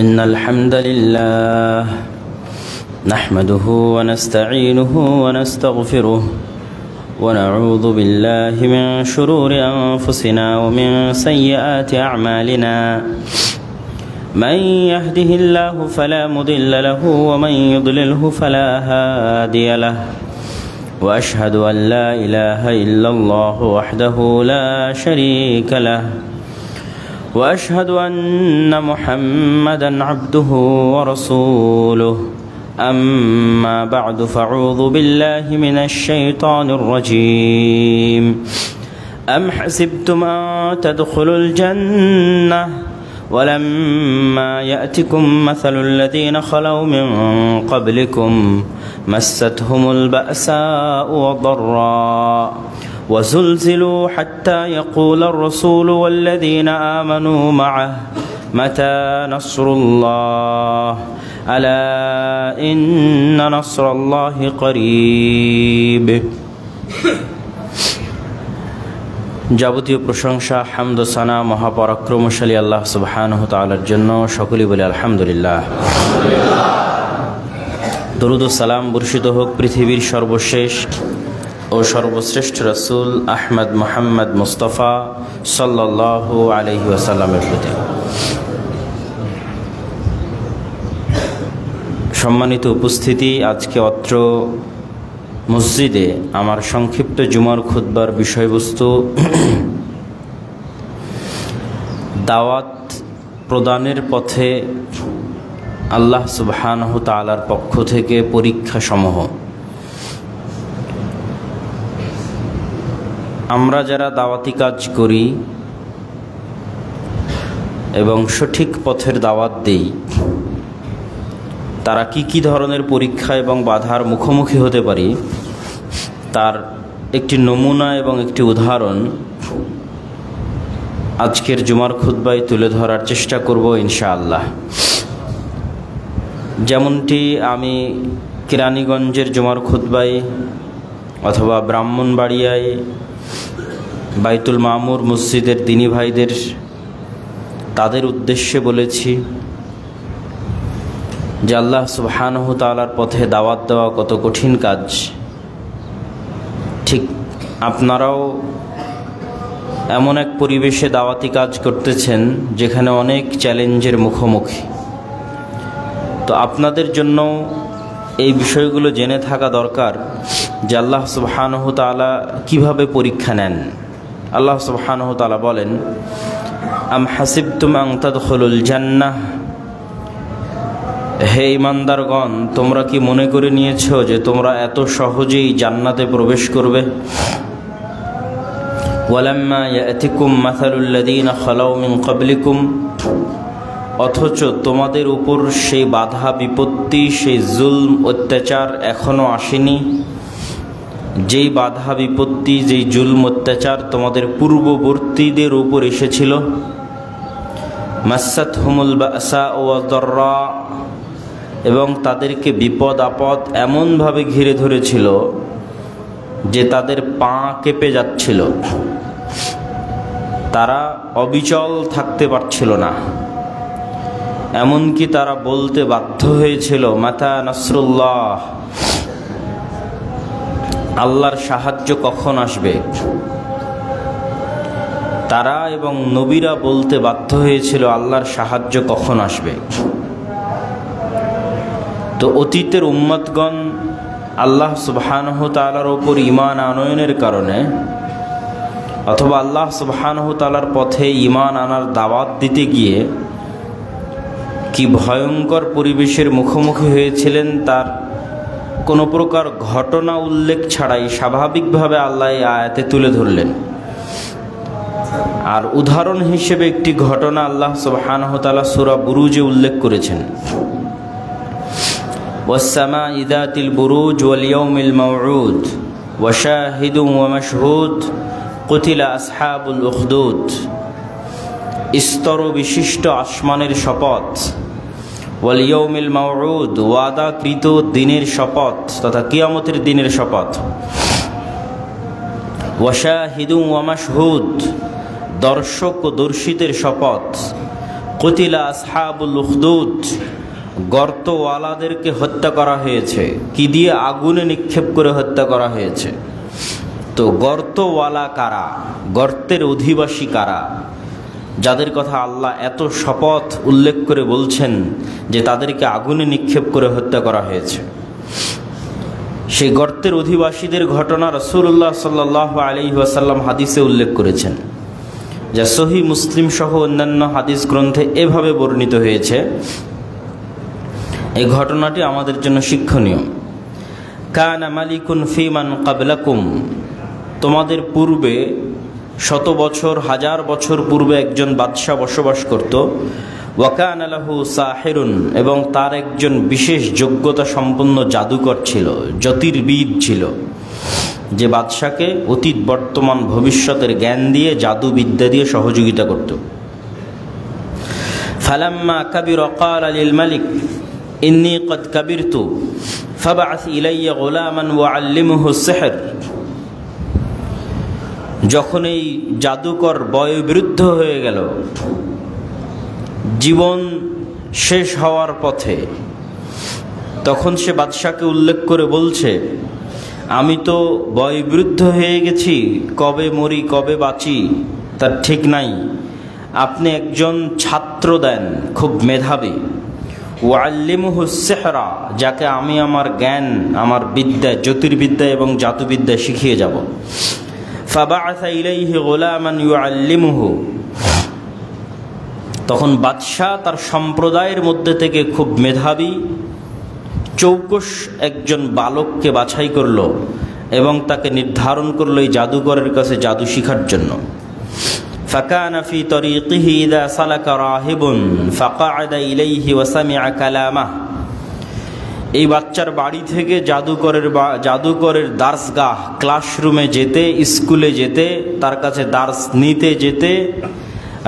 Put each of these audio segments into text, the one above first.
إن الحمد لله نحمده ونستعينه ونستغفره ونعوذ بالله من شرور أنفسنا ومن سيئات أعمالنا من يهده الله فلا مضل له ومن يضلله فلا هادي له وأشهد أن لا إله إلا الله وحده لا شريك له وأشهد أن محمدًا عبده ورسوله أما بعد فأعوذ بالله من الشيطان الرجيم أم حسبتم أن تدخلوا الجنة ولما يأتكم مثل الذين خلوا من قبلكم مستهم البأساء والضراء وزلزلوا حتى يقول الرسول والذين آمنوا معه متى نصر الله ألا إن نصر الله قريب যাবতীয় প্রশংসা হামদ ও সানা মহাপরাক্রমশালী আল্লাহ সুবহানাহু তাআলার জন্য। সকলেই বলি আলহামদুলিল্লাহ। দরুদ ও সালাম বর্ষিত হোক পৃথিবীর সর্বশেষ ও সর্বশ্রেষ্ঠ রাসূল আহমদ মুহাম্মদ মুস্তাফা সাল্লাল্লাহু আলাইহি ওয়াসাল্লামের প্রতি। সম্মানিত উপস্থিতি, আজকে অত্র মসজিদে আমার সংক্ষিপ্ত জুমার খুতবার বিষয়বস্তু দাওয়াত প্রদানের পথে আল্লাহ সুবহানাহু তাআলার পক্ষ থেকে পরীক্ষা সমূহ। আমরা যারা দাওয়াতি কাজ করি এবং সঠিক পথের দাওয়াত দেই, তারা কি ধরনের পরীক্ষা এবং বাধার মুখোমুখি হতে পারি তার একটি নমুনা এবং একটি উদাহরণ আজকের জুমার খুতবায় তুলে ধরার চেষ্টা করব ইনশাআল্লাহ। যেমনটি আমি কেরানীগঞ্জের জুমার খুতবায় অথবা ব্রাহ্মণবাড়িয়ায় বাইতুল মামুর মসজিদের দিনী ভাইদের তাদের উদ্দেশ্যে বলেছি যে আল্লাহ সুবহানাহু তাআলার পথে দাওয়াত দেওয়া কত কঠিন কাজ। ঠিক আপনারাও এমন এক পরিবেশে দাওয়াতি কাজ করতেছেন যেখানে অনেক চ্যালেঞ্জের মুখোমুখি। তো আপনাদের জন্য এই বিষয়গুলো জেনে থাকা দরকার যে আল্লাহ সুবহানাহু তাআলা কিভাবে পরীক্ষা নেন। আল্লাহ সুবহানাহু তাআলা বলেন, আম হাসিবতুম আন তাদখুলুল জান্নাহ, হে ঈমানদারগণ, তোমরা কি মনে করে নিয়েছো যে তোমরা এত সহজেই জান্নাতে প্রবেশ করবে? ওয়ালাম্মা ইয়াতিকুম মাসালুল লাযীনা খালাউ মিন ক্বাবলিকুম, অথচ তোমাদের উপর সেই বাধা বিপত্তি, সেই জুলম অত্যাচার এখনো আসেনি। যেই বাধা বিপত্তি, যেই জুলম অত্যাচার তোমাদের পূর্ববর্তীদের উপর এসেছিল। মাসাতহুমুল বাসা ওয়া দাররা, এবং তাদেরকে বিপদ আপদ এমনভাবে ঘিরে ধরেছিল যে তাদের পা কেঁপে যাচ্ছিল, তারা অবিচল থাকতে পারছিল না। এমনকি তারা বলতে বাধ্য হয়েছিল, মাতা নাসরুল্লাহ, আল্লাহর সাহায্য কখন আসবে। তারা এবং নবীরা বলতে বাধ্য হয়েছিল, আল্লাহর সাহায্য কখন আসবে। তো অতীতের উম্মতগণ আল্লাহ সুবহানাহু তাআলার উপর ঈমান আনয়নের কারণে অথবা আল্লাহ সুবহানাহু তাআলার পথে ঈমান আনার দাওয়াত দিতে গিয়ে কি ভয়ঙ্কর পরিবেশের মুখোমুখি হয়েছিলেন তার কোনো প্রকার ঘটনা উল্লেখ ছাড়াই স্বাভাবিকভাবে আল্লাহ এই আয়াতে তুলে ধরলেন। আর উদাহরণ হিসেবে একটি ঘটনা আল্লাহ সুবহানাহু তাআলা সূরা বুরুজে উল্লেখ করেছেন, ওয়াস-সামা'i যাতিল বুরুজ ওয়াল ইয়াউমিল মাউউদ ওয়া শাহিদুন ওয়া মাশহুদ কুতিলা আসহাবুল উখদুদ, স্তর বিশিষ্ট আসমানের শপথ, ওয়াল ইয়াউমিল মাউউদ, ওয়াদাকৃত দিনের শপথ তথা কিয়ামতের দিনের শপথ, ওয়া শাহিদুন ওয়া মাশহুদ, দর্শক ও দর্শিতের শপথ, কুতিলা আসহাবুল উখদুদ, গর্তওয়ালাদেরকে হত্যা করা হয়েছে। কি দিয়ে? আগুনে নিক্ষেপ করে হত্যা করা হয়েছে। তো গর্তওয়ালা কারা? গর্তের অধিবাসী কারা? যাদের কথা আল্লাহ এত শপথ উল্লেখ করে বলছেন যে তাদেরকে আগুনে নিক্ষেপ করে হত্যা করা হয়েছে, সেই গর্তের অধিবাসীদের ঘটনা রাসূলুল্লাহ সাল্লাল্লাহু আলাইহি ওয়াসাল্লাম হাদিসে উল্লেখ করেছেন, যা সহিহ মুসলিম সহ অন্যান্য হাদিস গ্রন্থে এভাবে বর্ণিত হয়েছে। এই ঘটনাটি আমাদের জন্য শিক্ষণীয়। কানা মালিকুন ফিমান ক্বাবলাকুম, তোমাদের পূর্বে শত বছর, হাজার বছর পূর্বে একজন বাদশাহ বসবাস করত। ওয়া কানা লাহু সাহিরুন, এবং তার একজন বিশেষ যোগ্যতা সম্পন্ন জাদুকর ছিল, জ্যোতির্বিদ ছিল, যে বাদশাকে অতীত বর্তমান ভবিষ্যতের জ্ঞান দিয়ে, জাদুবিদ্যা দিয়ে সহযোগিতা করত। ফালাম্মা কাবিরা ক্বালা লিল মালিক ইন্নী ক্বাদ কাবিরতু ফাবআস ইলাইয়া গুলামান ওয়াআল্লিমহু সিহর। যখন এই জাদুকর বয়োবৃদ্ধ হয়ে গেল, জীবন শেষ হওয়ার পথে, তখন সে বাদশাকে উল্লেখ করে বলছে, আমি তো বয়োবৃদ্ধ হয়ে গেছি, কবে মরি কবে বাঁচি তার ঠিক নাই, আপনি একজন ছাত্র দেন, খুব মেধাবী, ওয়াল্লিমুহু সিহরা, যাকে আমি আমার জ্ঞান, আমার বিদ্যা, জ্যোতির্বিদ্যা এবং জাদুবিদ্যা শিখিয়ে যাব। ফাবাআসা ইলাইহি গুলামান ইউআল্লিমুহু, তখন বাদশাহ তার সম্প্রদায়ের মধ্যে থেকে খুব মেধাবী চৌকস একজন বালককে বাছাই করল এবং তাকে নির্ধারণ করল এই জাদুকরের কাছে জাদু শিখার জন্য। ফাকানা ফি তরিকিহি ইযা সালাকা রাহিবুন ফাকাআদা ইলাইহি ওয়া সামিআ কালামাহ। এই বাচ্চার বাড়ি থেকে জাদুকরের দার্সগাহ, ক্লাসরুমে যেতে, স্কুলে যেতে, তার কাছে দার্স নিতে যেতে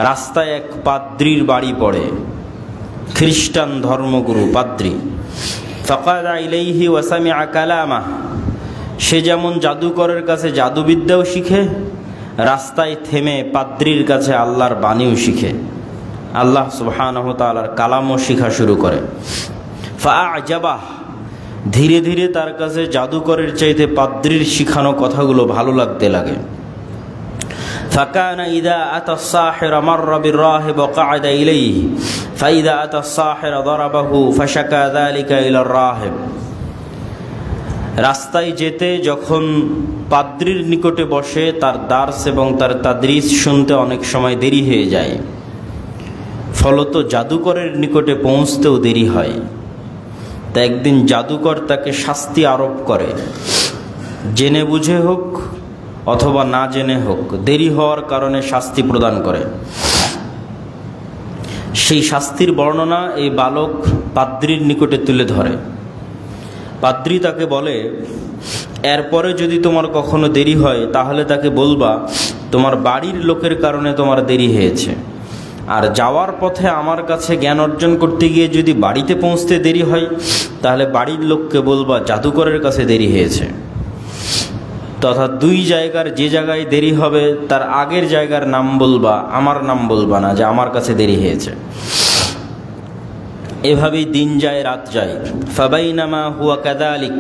রাস্তায় এক পাদ্রীর বাড়ি পড়ে, খ্রিস্টান ধর্মগুরু পাদ্রী। ফাকাদা ইলাইহি ওয়া সামিআ কালামাহ, সে যেমন জাদুকরের কাছে জাদুবিদ্যাও শিখে, রাস্তায় থেমে পাদ্রীর কাছে আল্লাহর বাণীও শিখে, আল্লাহ সুবহানাহু ওয়া তাআলার কালামও শিখা শুরু করে। ফাআজাবাহ, ধীরে ধীরে তার কাছে জাদুকরের চাইতে পাদ্রীর শিখানো কথাগুলো ভালো লাগতে লাগে। ফাকানা ইযা আতা সাহিরা মাররা বিররাহিব ওয়াকাআদা ইলাইহি ফাইযা আতা সাহিরা দারাবাহু ফাশাকা যালিকা ইলার রাহিব। রাস্তায় যেতে যখন পাদ্রীর নিকটে বসে, তার দার্স এবং তার তাদরিস শুনতে অনেক সময় দেরি হয়ে যায়, ফলত জাদুকরের নিকটে পৌঁছতেও দেরি হয়। তা একদিন জাদুকর তাকে শাস্তি আরোপ করে, জেনে বুঝে হোক অথবা না জেনে হোক, দেরি হওয়ার কারণে শাস্তি প্রদান করে। সেই শাস্তির বর্ণনা এই বালক পাদ্রীর নিকটে তুলে ধরে। পাদ্রী তাকে বলে, এরপরে যদি তোমার কখনো দেরি হয় তাহলে তাকে বলবা তোমার বাড়ির লোকের কারণে তোমার দেরি হয়েছে, আর যাওয়ার পথে আমার কাছে জ্ঞান অর্জন করতে গিয়ে যদি বাড়িতে পৌঁছতে দেরি হয় তাহলে বাড়ির লোককে বলবা জাদুকরের কাছে দেরি হয়েছে। তথা দুই জায়গার যে জায়গায় দেরি হবে তার আগের জায়গার নাম বলবা, আমার নাম বলবা না যে আমার কাছে দেরি হয়েছে। এভাবেই দিন যায় রাত যায়। ফাবাইনামা হুয়া কাযালিক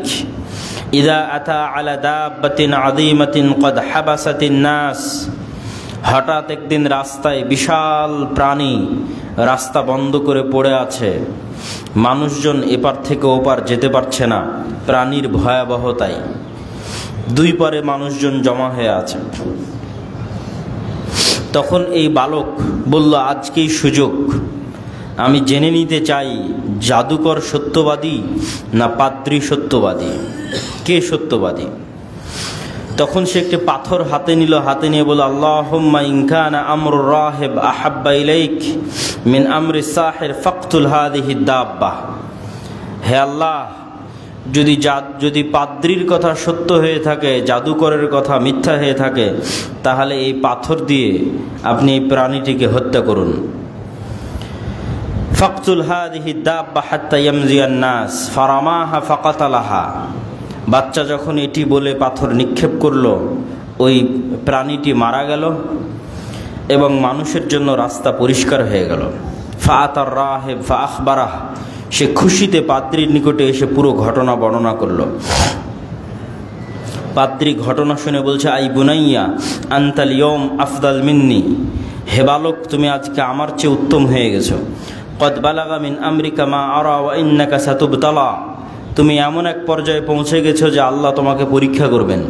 ইযা আতা আলা দাব্বাতিন আযীমাতিন ক্বাদ হাবাসাতিন নাস। হঠাৎ একদিন রাস্তায় বিশাল প্রাণী রাস্তা বন্ধ করে পড়ে আছে, মানুষজন এপার থেকে ওপার যেতে পারছে না প্রাণীর ভয়াবহতায়, দুই পারে মানুষজন জমা হয়ে আছে। তখন এই বালক বলল, আজকেই সুযোগ, আমি জেনে নিতে চাই জাদুকর সত্যবাদী না পাদ্রী সত্যবাদী, কে সত্যবাদী। তখন সে একটি পাথর হাতে নিল, হাতে নিয়ে বলল, আল্লাহুম্মা ইন কানা আমরু রাহিব আহাব্বা ইলাইক মিন আমরি সাহির ফাকতুল হাযিহি দাব্বাহ। হে আল্লাহ, যদি পাদ্রীর কথা সত্য হয়ে থাকে, জাদুকরের কথা মিথ্যা হয়ে থাকে, তাহলে এই পাথর দিয়ে আপনি এই প্রাণীটিকে হত্যা করুন। ফাকতুল হাযিহি দাব্বা হাত্তা ইয়ামজিয়ান নাস ফারামাহা ফাকাতালাহা। বাচ্চা যখন এটি বলে পাথর নিক্ষেপ করলো, ওই প্রাণীটি মারা গেল এবং মানুষের জন্য রাস্তা পরিষ্কার হয়ে গেল। ফাআতার রাহিব ফাআখবারাহ, সে খুশিতে পাদ্রীর নিকটে এসে পুরো ঘটনা বর্ণনা করল। পাদ্রী ঘটনা শুনে বলছে, আই বুনাইয়া আনতাল ইয়ৌম আফদাল মিন্নি, হে বালক তুমি আজকে আমার চেয়ে উত্তম হয়ে গেছো। কদ বালাগা মিন আমরিকা মা আরা ওয়া ইন্নাকা সাতুবতালা, তুমি এমন এক পর্যায়ে পৌঁছে গেছো যে আল্লাহ তোমাকে পরীক্ষা করবেন।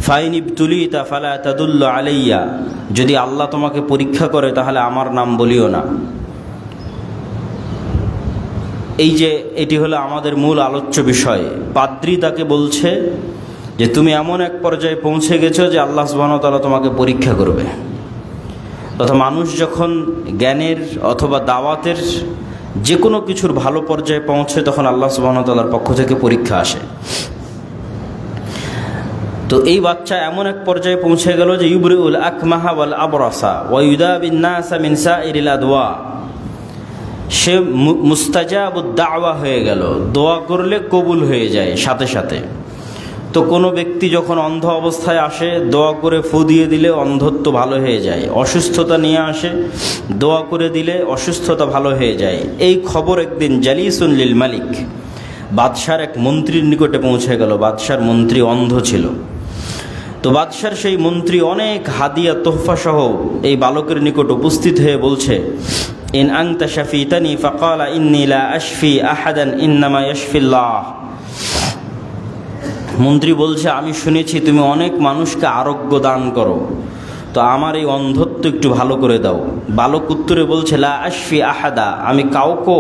ফাইন ইবতুলিতা ফালা তাদুল্লু আলাইয়া, যদি আল্লাহ তোমাকে পরীক্ষা করে তাহলে আমার নাম বলিও না। এই যে এটি হলো আমাদের মূল আলোচ্য বিষয়। পাদ্রী তাকে বলছে যে তুমি এমন এক পর্যায়ে পৌঁছে গেছো যে আল্লাহ সুবহানাহু ওয়া তাআলা তোমাকে পরীক্ষা করবে। তথা মানুষ যখন জ্ঞানের অথবা দাওয়াতের যে কোনো কিছুর ভালো পর্যায়ে পৌঁছে তখন আল্লাহ সুবহানাহু ওয়া তাআলার পক্ষ থেকে পরীক্ষা আসে। তো এই বাচ্চা এমন এক পর্যায়ে পৌঁছে গেল যে ইউবরিউল আকমাহা ওয়াল আবরাসা ওয়া ইউদাবিন নাসা মিন সাইরিল আদওয়া, সে মুস্তাজাবুদ দাওয়া হয়ে গেল, দোয়া করলে কবুল হয়ে যায় সাথে সাথে। তো কোনো ব্যক্তি যখন অন্ধ অবস্থায় আসে, দোয়া করে ফু দিয়ে দিলে অন্ধত্ব ভালো হয়ে যায়। অসুস্থতা নিয়ে আসে, দোয়া করে দিলে অসুস্থতা ভালো হয়ে যায়। এই খবর একদিন জালিসুন লিল মালিক, বাদশার এক মন্ত্রীর নিকটে পৌঁছে গেল। বাদশার মন্ত্রী অন্ধ ছিল। তো বাদশার সেই মন্ত্রী অনেক হাদিয়া তোহফা সহ এই বালকের নিকট উপস্থিত হয়ে বলছে, ইন আনতা শাফিতানি ফাকালা ইন্নী লা আশফি আহাদান ইন্নামা ইয়াশফিল্লাহ। মন্ত্রী বলছে, আমি শুনেছি তুমি অনেক মানুষকে আরোগ্য দান করো, তো আমার এই অন্ধত্ব একটু ভালো করে দাও। বালক উত্তরে বলছে, লা আশফি আহাদা, আমি কাউকে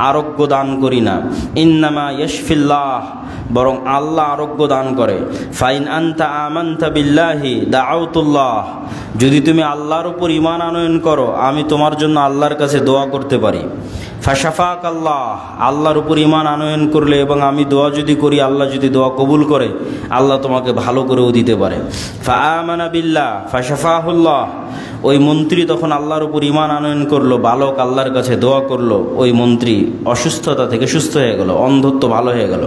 আরোগ্য দান করি না। ইন্নামা ইয়াশফিল্লাহ, বরং আল্লাহ আরোগ্য দান করে। ফাইন আনতা আমানতা বিল্লাহি দাআউতুল্লাহ, যদি তুমি আল্লাহর উপর ঈমান আনয়ন করো আমি তোমার জন্য আল্লাহর কাছে দোয়া করতে পারি। ফাশাফাক আল্লাহ, আল্লাহর উপর ঈমান আনয়ন করলে এবং আমি দোয়া যদি করি, আল্লাহ যদি দোয়া কবুল করে, আল্লাহ তোমাকে ভালো করেও দিতে পারে। ফাআমানা বিল্লাহ ফাশাফাহুল্লাহ, ওই মন্ত্রী তখন আল্লাহর উপর ঈমান আনয়ন করলো, বালক আল্লাহর কাছে দোয়া করলো, ওই মন্ত্রী অসুস্থতা থেকে সুস্থ হয়ে গেল, অন্ধত্ব ভালো হয়ে গেল।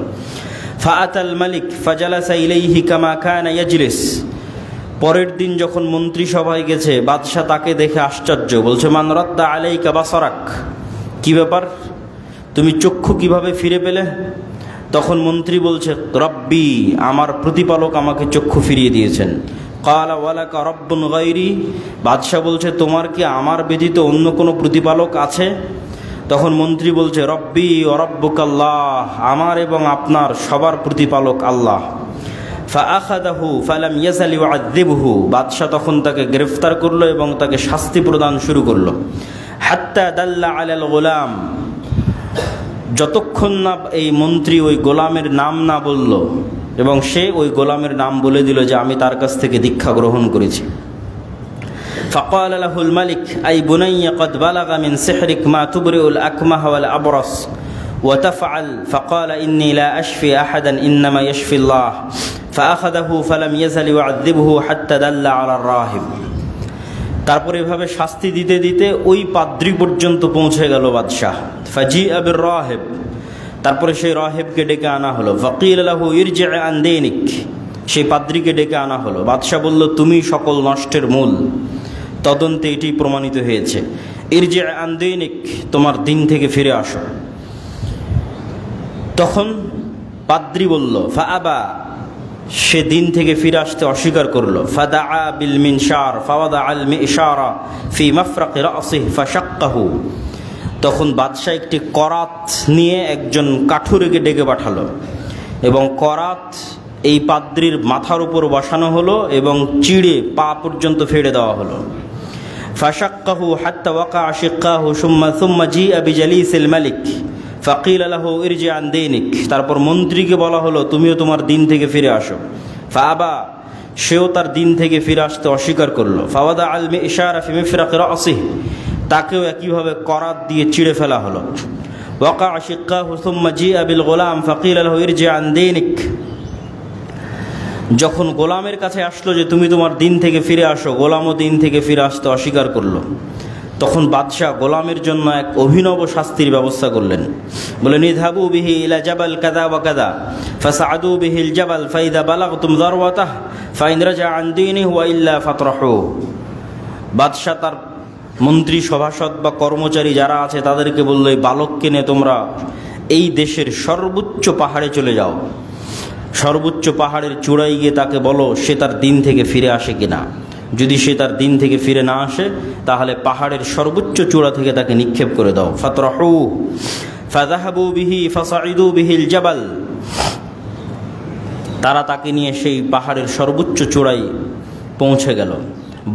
ফাআতাল মালিক ফাজালাসা ইলাইহি কামা কানা ইয়াজলিস, পরের দিন যখন মন্ত্রী সভায় গেছে, বাদশাহ তাকে দেখে আশ্চর্য, বলছে, মান রাদ্দা আলাইকা বাসারাক, কি ব্যাপার, তুমি চক্ষু কিভাবে ফিরে পেলে? তখন মন্ত্রী বলছে, রব্বি, আমার প্রতিপালক আমাকে চক্ষু ফিরিয়ে দিয়েছেন। ক্বালা ওয়ালাকা রব্বুন গায়রি, বাদশাহ বলছে, তোমার কি আমার ব্যতীত অন্য কোনো প্রতিপালক আছে? তখন মন্ত্রী বলছে, রব্বি ওয়া রব্বুকাল্লাহ, আমার এবং আপনার সবার প্রতিপালক আল্লাহ। ফাআখাযাহু ফালাম ইয়াজাল ইউআযযিবুহু, বাদশাহ তখন তাকে গ্রেফতার করলো এবং তাকে শাস্তি প্রদান শুরু করলো। হাত্তা দাল্লা আলাল গোলাম, যতক্ষণ না এই মন্ত্রী ওই গোলামের নাম না বলল এবং সে ওই গোলামের নাম বলে দিল যে আমি তার কাছ থেকে দীক্ষা গ্রহণ করেছি। ফাকাল লাহুল মালিক আই বুনাইয়া কদ বালাগা মিন সিহরিক মা তুবরিউল আকমাহ ওয়াল আবরাস ওয়া তাফআল। ফাকাল ইন্নী লা আশফি আহাদান ইন্নামা ইয়াশফিল্লাহ। ফাআখাযাহু ফালাম ইয়াজাল ইউআযযিবুহু হাত্তা দাল্লা আলার রাহিব। তারপর এভাবে শাস্তি দিতে দিতে ওই পাদ্রী পর্যন্ত পৌঁছে গেল বাদশাহ। ফাজিআ বির রাহিব, তারপরে সেই রাহিবকে ডেকে আনা হলো। ফাকিল লাহু ইরজি আন দীনিক, সেই পাদ্রীকে ডেকে আনা হলো। বাদশাহ বলল, তুমি সকল নষ্টের মূল, তদন্তে এটি প্রমাণিত হয়েছে। ইরজি আন দীনিক, তোমার দিন থেকে ফিরে আসো। তখন পাদ্রী বলল, ফাআবা, সে দিন থেকে ফিরে আসতে অস্বীকার করলো। ফাদাআ বিল মিনশার ফাওয়াদা আল মিশারা ফি মাফরাকি রাসিহি ফাশাক্কাহু, তখন বাদশাহ একটি করাত নিয়ে একজন কাঠুরেকে ডেকে পাঠালো এবং করাত এই পাদ্রীর মাথার উপর বসানো হলো এবং চিড়ে পা পর্যন্ত ফেড়ে দেওয়া হলো। ফাশাক্কাহু হাত্তা ওয়াকা শিক্কাহু সুম্মা জিআ বিজালিসিল মালিক ফাকিল লাহু ইরজি আন দীনিক, তারপর মন্ত্রীকে বলা হলো তুমিও তোমার দিন থেকে ফিরে আসো। ফাআবা, সেও তার দিন থেকে ফিরে আসতে অস্বীকার করলো। ফাওয়াদা আল মিশারা ফি মিফরাকি রাসিহি, তাকেও একইভাবে করাত দিয়ে চিড়ে ফেলা হলো। ওয়াকা শিক্কাহু সুম্মা জিআ বিল গোলাম ফাকিল লাহু ইরজি আন দীনিক, যখন গোলামের কাছে আসলো যে তুমি তোমার দিন থেকে ফিরে আসো, গোলামও দিন থেকে ফিরে আসতে অস্বীকার করলো। তখন বাদশাহ গোলামের জন্য এক অভিনব শাস্তির ব্যবস্থা করলেন। বলেন, ইযহাবু বিহি ইলা জাবাল কাযা ওয়া কাযা ফাসআদু বিহিল জাবাল ফাইদা বালাগতুম যারওয়াতাহ ফাইন রাজা আন দীনিহি ওয়া ইল্লা ফাতরাহু। বাদশাহ তার মন্ত্রী, সভাসদ বা কর্মচারী যারা আছে তাদেরকে বলল, এই বালককে নিয়ে তোমরা এই দেশের সর্বোচ্চ পাহাড়ে চলে যাও, সর্বোচ্চ পাহাড়ের চূড়ায় গিয়ে তাকে বলো সে তার দিন থেকে ফিরে আসে কিনা। যদি সে তার দিন থেকে ফিরে না আসে তাহলে পাহাড়ের সর্বোচ্চ চূড়া থেকে তাকে নিক্ষেপ করে দাও। ফাতরাহু ফাযাহাবু বিহি ফাসাইদু বিহিল জাবাল। তারা তাকে নিয়ে সেই পাহাড়ের সর্বোচ্চ চূড়ায় পৌঁছে গেল।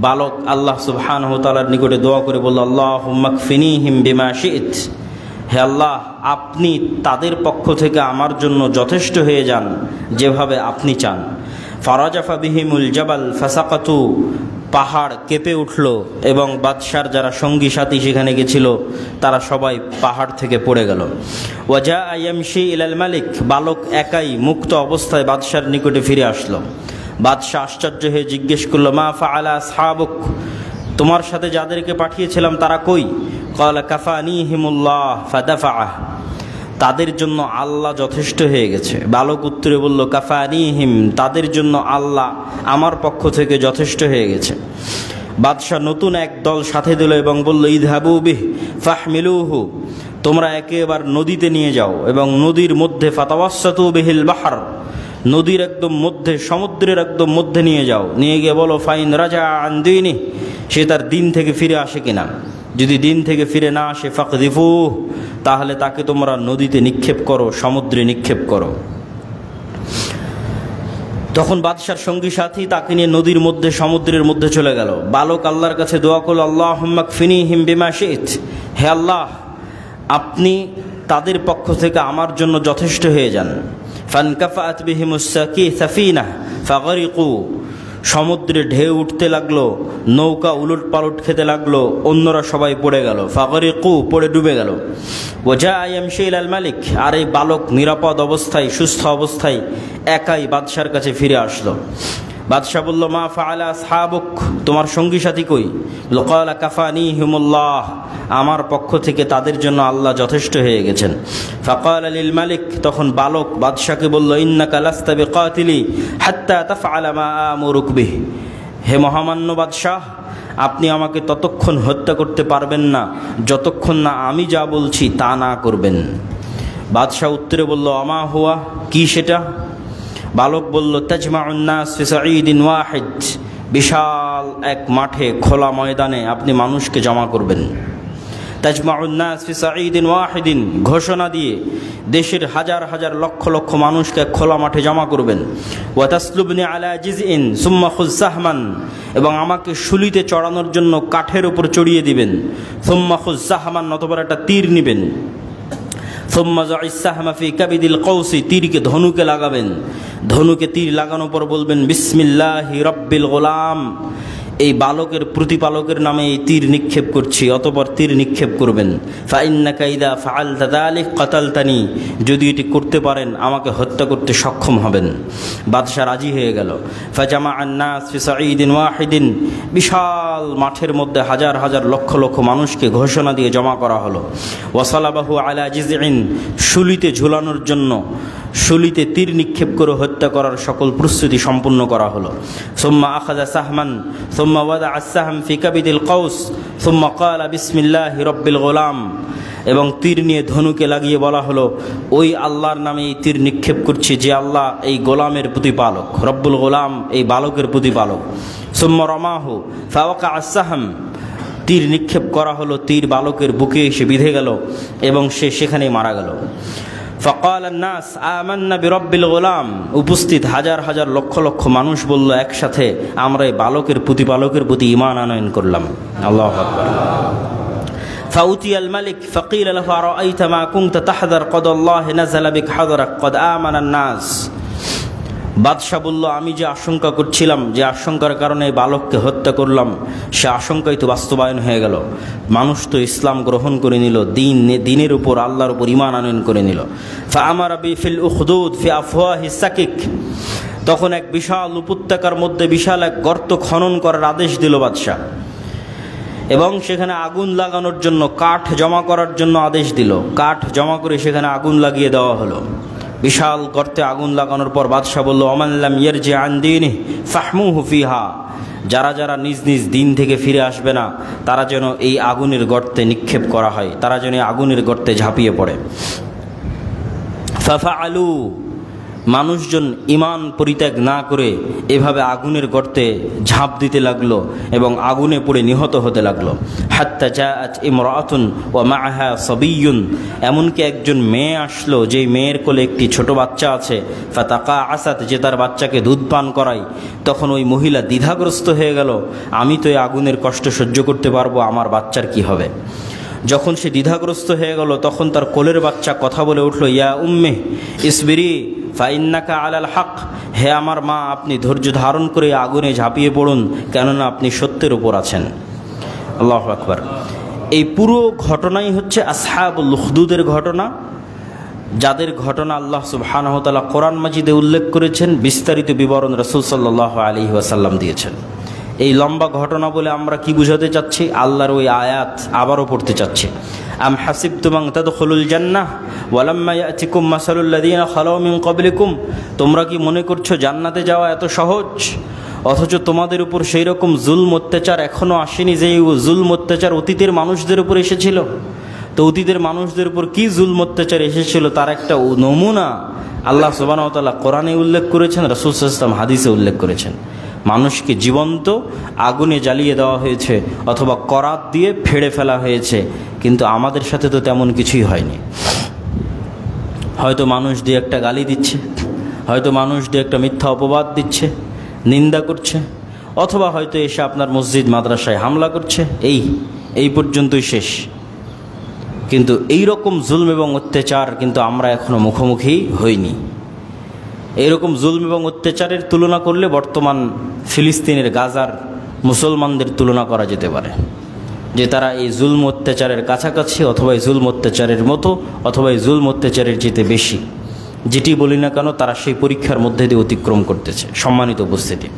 বালক আল্লাহ সুবহানাহু ওয়া তাআলার নিকটে দোয়া করে বলল, আল্লাহুম্মা কফিনিহিম বিমা শি'ত। হে আল্লাহ, আপনি তাদের পক্ষ থেকে আমার জন্য যথেষ্ট হয়ে যান যেভাবে আপনি চান। ফারাজাফা বিহিমুল জাবাল ফাসাকাতু। পাহাড় কেঁপে উঠল এবং বাদশার যারা সঙ্গী সাথী সেখানে গেছিল তারা সবাই পাহাড় থেকে পড়ে গেল। ওয়াজা ইয়ামশি ইলাল মালিক। বালক একাই মুক্ত অবস্থায় বাদশার নিকটে ফিরে আসলো। বাদশাহ আশ্চর্য হয়ে জিজ্ঞেস করলো, মা ফাআলা আসহাবুক, তোমার সাথে যাদেরকে পাঠিয়েছিলাম তারা কই? ক্বালা কাফানিহিমুল্লাহ ফাদাফাআহ। তাদের জন্য আল্লাহ যথেষ্ট হয়ে গেছে। বালক উত্তরে বলল, কাফানিহিম, তাদের জন্য আল্লাহ আমার পক্ষ থেকে যথেষ্ট হয়ে গেছে। বাদশাহ নতুন এক দল সাথে দিল এবং বলল, ইযহাবু বিহি ফাহমিলুহু, তোমরা একে এবার নদীতে নিয়ে যাও এবং নদীর মধ্যে ফাতাওয়াসসাতু বিহিল বাহর, নদীর একদম মধ্যে, সমুদ্রের একদম মধ্যে নিয়ে যাও। নিয়ে গিয়ে বলো, ফাইন রাজা আন দীনি, সে তার দিন থেকে ফিরে আসে কিনা। যদি দিন থেকে ফিরে না আসে ফাকযিফুহু, তাহলে তাকে তোমরা নদীতে নিক্ষেপ করো, সমুদ্রে নিক্ষেপ করো। তখন বাদশার সঙ্গী সাথী তাকে নিয়ে নদীর মধ্যে, সমুদ্রের মধ্যে চলে গেল। বালক আল্লাহর কাছে দোয়া করল, আল্লাহুম্মা কফিনিহিম বিমা শি'ত। হে আল্লাহ, আপনি তাদের পক্ষ থেকে আমার জন্য যথেষ্ট হয়ে যান। ফানকাফাআত বিহিমুস সাফিনা ফাগরিকু। সমুদ্রে ঢেউ উঠতে লাগলো, নৌকা উলট পালট খেতে লাগলো, অন্যরা সবাই পড়ে গেল। ফাগরিকু, পড়ে ডুবে গেল। ওয়াজা ইয়ামশি ইলাল মালিক। আর এই বালক নিরাপদ অবস্থায়, সুস্থ অবস্থায় একাই বাদশার কাছে ফিরে আসলো। বাদশাহ বলল, মা ফাআলা আসহাবুক, তোমার সঙ্গী সাথী কই? ক্বালা কাফানিহিমুল্লাহ, আমার পক্ষ থেকে তাদের জন্য আল্লাহ যথেষ্ট হয়ে গেছেন। ফাকালা লিল মালিক, তখন বালক বাদশাকে বলল, ইন্নাকা লাস্তা বিকাতিলি হাত্তা তাফআলা মা আমুরুক বিহি। হে মহামান্য বাদশাহ, আপনি আমাকে ততক্ষণ হত্যা করতে পারবেন না যতক্ষণ না আমি যা বলছি তা না করবেন। বাদশাহ উত্তরে বলল, আমা হুয়া, কি সেটা? বালক বলল, তাজমাউন নাস ফি সাঈদিন ওয়াহিদ, বিশাল এক মাঠে, খোলা ময়দানে আপনি মানুষকে জমা করবেন। তাজমাউন নাস ফি সাঈদিন ওয়াহিদিন, ঘোষণা দিয়ে দেশের হাজার হাজার লক্ষ লক্ষ মানুষকে খোলা মাঠে জমা করবেন। ওয়া তাসলুবনি আলা জিজইন সুম্মা খুয সাহমান, এবং আমাকে শুলিতে চড়ানোর জন্য কাঠের উপর চড়িয়ে দিবেন। সুম্মা খুয সাহমান, অথবা একটা তীর নেবেন। সুম্মা যাইস সাহমা ফি কাবিদিল কৌসি, তীরকে ধনুকে লাগাবেন। ধনুকে তীর লাগানোর পর বলবেন, বিসমিল্লাহি রাব্বিল গোলাম, এই বালকের প্রতিপালকের নামে এই তীর নিক্ষেপ করছি। অতঃপর তীর নিক্ষেপ করবেন। ফাইন্নাকা ইযা ফাআলতা যালিক কাতালতানি, যদি এটি করতে পারেন আমাকে হত্যা করতে সক্ষম হবেন। বাদশাহ রাজি হয়ে গেল। ফাজামাআন নাস ফি সাঈদিন ওয়াহিদিন, বিশাল মাঠের মধ্যে হাজার হাজার লক্ষ লক্ষ মানুষকে ঘোষণা দিয়ে জমা করা হলো। ওয়াসালাবাহু আলা জিজইন, শুলিতে ঝুলানোর জন্য, শুলিতে তীর নিক্ষেপ করে হত্যা করার সকল প্রস্তুতি সম্পূর্ণ করা হলো। সুম্মা আখাযা সাহমান সুম্মা ওয়াদাআ আস-সাহম ফি কাবিদিল কৌস সুম্মা ক্বালা বিসমিল্লাহি রাব্বিল গোলাম, এবং তীর নিয়ে ধনুকে লাগিয়ে বলা হলো, ওই আল্লাহর নামে এই তীর নিক্ষেপ করছি যে আল্লাহ এই গোলামের প্রতিপালক, রব্বুল গোলাম এই বালকের প্রতিপালক। সুম্মা রামাহু ফাওয়াকা আস-সাহম, তীর নিক্ষেপ করা হলো, তীর বালকের বুকে এসে বিঁধে গেল এবং সে সেখানেই মারা গেল। ফাকালান নাস আমান্না বিরব্বিল গোলাম, উপস্থিত হাজার হাজার লক্ষ লক্ষ মানুষ বলল একসাথে, আমরা এই বালকের প্রতিপালকের প্রতি ঈমান আনয়ন করলাম। আল্লাহু আকবার। ফাউতিয়াল মালিক ফাকিল লাহু আরাআইতা মা কুনতা তাহদার ক্বাদ আল্লাহ নাযালা বিক হাযরাক ক্বাদ আমানান নাস। বাদশাহ বলল, আমি যে আশঙ্কা করছিলাম, যে আশঙ্কার কারণে বালককে হত্যা করলাম, সে আশঙ্কাই তো বাস্তবায়ন হয়ে গেল। মানুষ তো ইসলাম গ্রহণ করে নিল, দিনের উপর, আল্লাহর উপর ঈমান আনয়ন করে নিল। ফাআমারা বিফিল উখদুদ ফি আফওয়াহি সাকিক, তখন এক বিশাল উপত্যকার মধ্যে বিশাল এক গর্ত খনন করার আদেশ দিল বাদশাহ, এবং সেখানে আগুন লাগানোর জন্য, কাঠ জমা করার জন্য আদেশ দিল। কাঠ জমা করে সেখানে আগুন লাগিয়ে দেওয়া হলো। বিশাল গর্তে আগুন লাগানোর পর বাদশাহ বলল, ওমান লাম ইয়ারজি আন দীনিহি ফাহমুহু ফিহা, যারা যারা নিজ নিজ দিন থেকে ফিরে আসবে না তারা যেন এই আগুনের গর্তে নিক্ষেপ করা হয়, তারা যেন আগুনের গর্তে ঝাঁপিয়ে পড়ে। ফাফআলু, মানুষজন ঈমান পরিত্যাগ না করে এভাবে আগুনের গর্তে ঝাঁপ দিতে লাগলো এবং আগুনে পড়ে নিহত হতে লাগলো। হাত্তা জাআত ইমরাআতুন ওয়া মাআহা সাবিয়্যুন, এমনকি একজন মেয়ে আসলো যেই মেয়ের কোলে একটি ছোট বাচ্চা আছে। ফাতাকাআসাত, যে তার বাচ্চাকে দুধ পান করায়। তখন ওই মহিলা দ্বিধাগ্রস্ত হয়ে গেল, আমি তো এই আগুনের কষ্ট সহ্য করতে পারবো, আমার বাচ্চার কি হবে? যখন সে দ্বিধাগ্রস্ত হয়ে গেল তখন তার কোলের বাচ্চা কথা বলে উঠল, ইয়া উম্মি ইসবিরি ফাইন্নাকা আলাল হক, হে আমার মা, আপনি ধৈর্য ধারণ করে আগুনে ঝাঁপিয়ে পড়ুন, কেননা আপনি সত্যের উপর আছেন। আল্লাহু আকবার। এই পুরো ঘটনাই হচ্ছে আসহাবুল উখদুদের ঘটনা, যাদের ঘটনা আল্লাহ সুবহানাহু ওয়া তাআলা কোরআন মাজিদে উল্লেখ করেছেন, বিস্তারিত বিবরণ রাসূল সাল্লাল্লাহু আলাইহি ওয়াসাল্লাম দিয়েছেন। এই লম্বা ঘটনা বলে আমরা কি বুঝাতে চাচ্ছি? আল্লাহর ওই আয়াত আবারও পড়তে চাচ্ছি। আম হাসিবতুম আন তাদখুলুল জান্নাহ ওয়ালাম্মা ইয়াতিকুম মাসালুল লাযীনা খালাউ মিন ক্বাবলিকুম, তোমরা কি মনে করছো জান্নাতে যাওয়া এত সহজ, অথচ তোমাদের উপর সেই রকম জুলম অত্যাচার এখনো আসেনি যে জুলম অত্যাচার অতীতের মানুষদের উপর এসেছিল? তো অতীতের মানুষদের উপর কি জুলম অত্যাচার এসেছিল তার একটা নমুনা আল্লাহ সুবহানাহু ওয়া তাআলা কোরআনে উল্লেখ করেছেন, রাসূল সাল্লাল্লাহু আলাইহি ওয়াসাল্লাম হাদিসে উল্লেখ করেছেন। মানুষকে জীবন্ত আগুনে জ্বালিয়ে দেওয়া হয়েছে অথবা করাত দিয়ে ফেড়ে ফেলা হয়েছে, কিন্তু আমাদের সাথে তো তেমন কিছুই হয়নি। হয়তো মানুষ দিয়ে একটা গালি দিচ্ছে, হয়তো মানুষ দিয়ে একটা মিথ্যা অপবাদ দিচ্ছে, নিন্দা করছে, অথবা হয়তো এসে আপনার মসজিদ মাদ্রাসায় হামলা করছে, এই পর্যন্তই শেষ। কিন্তু এই রকম জুলম এবং অত্যাচার কিন্তু আমরা এখনো মুখোমুখি হইনি। এইরকম জুলম এবং অত্যাচারের তুলনা করলে বর্তমান ফিলিস্তিনের গাজার মুসলমানদের তুলনা করা যেতে পারে, যে তারা এই জুলম অত্যাচারের কাছাকাছি, অথবা এই জুলম অত্যাচারের মতো, অথবা এই জুলম অত্যাচারের যেতে বেশি, যেটি বলি না কেন তারা সেই পরীক্ষার মধ্যে দিয়ে অতিক্রম করতেছে। সম্মানিত উপস্থিতি,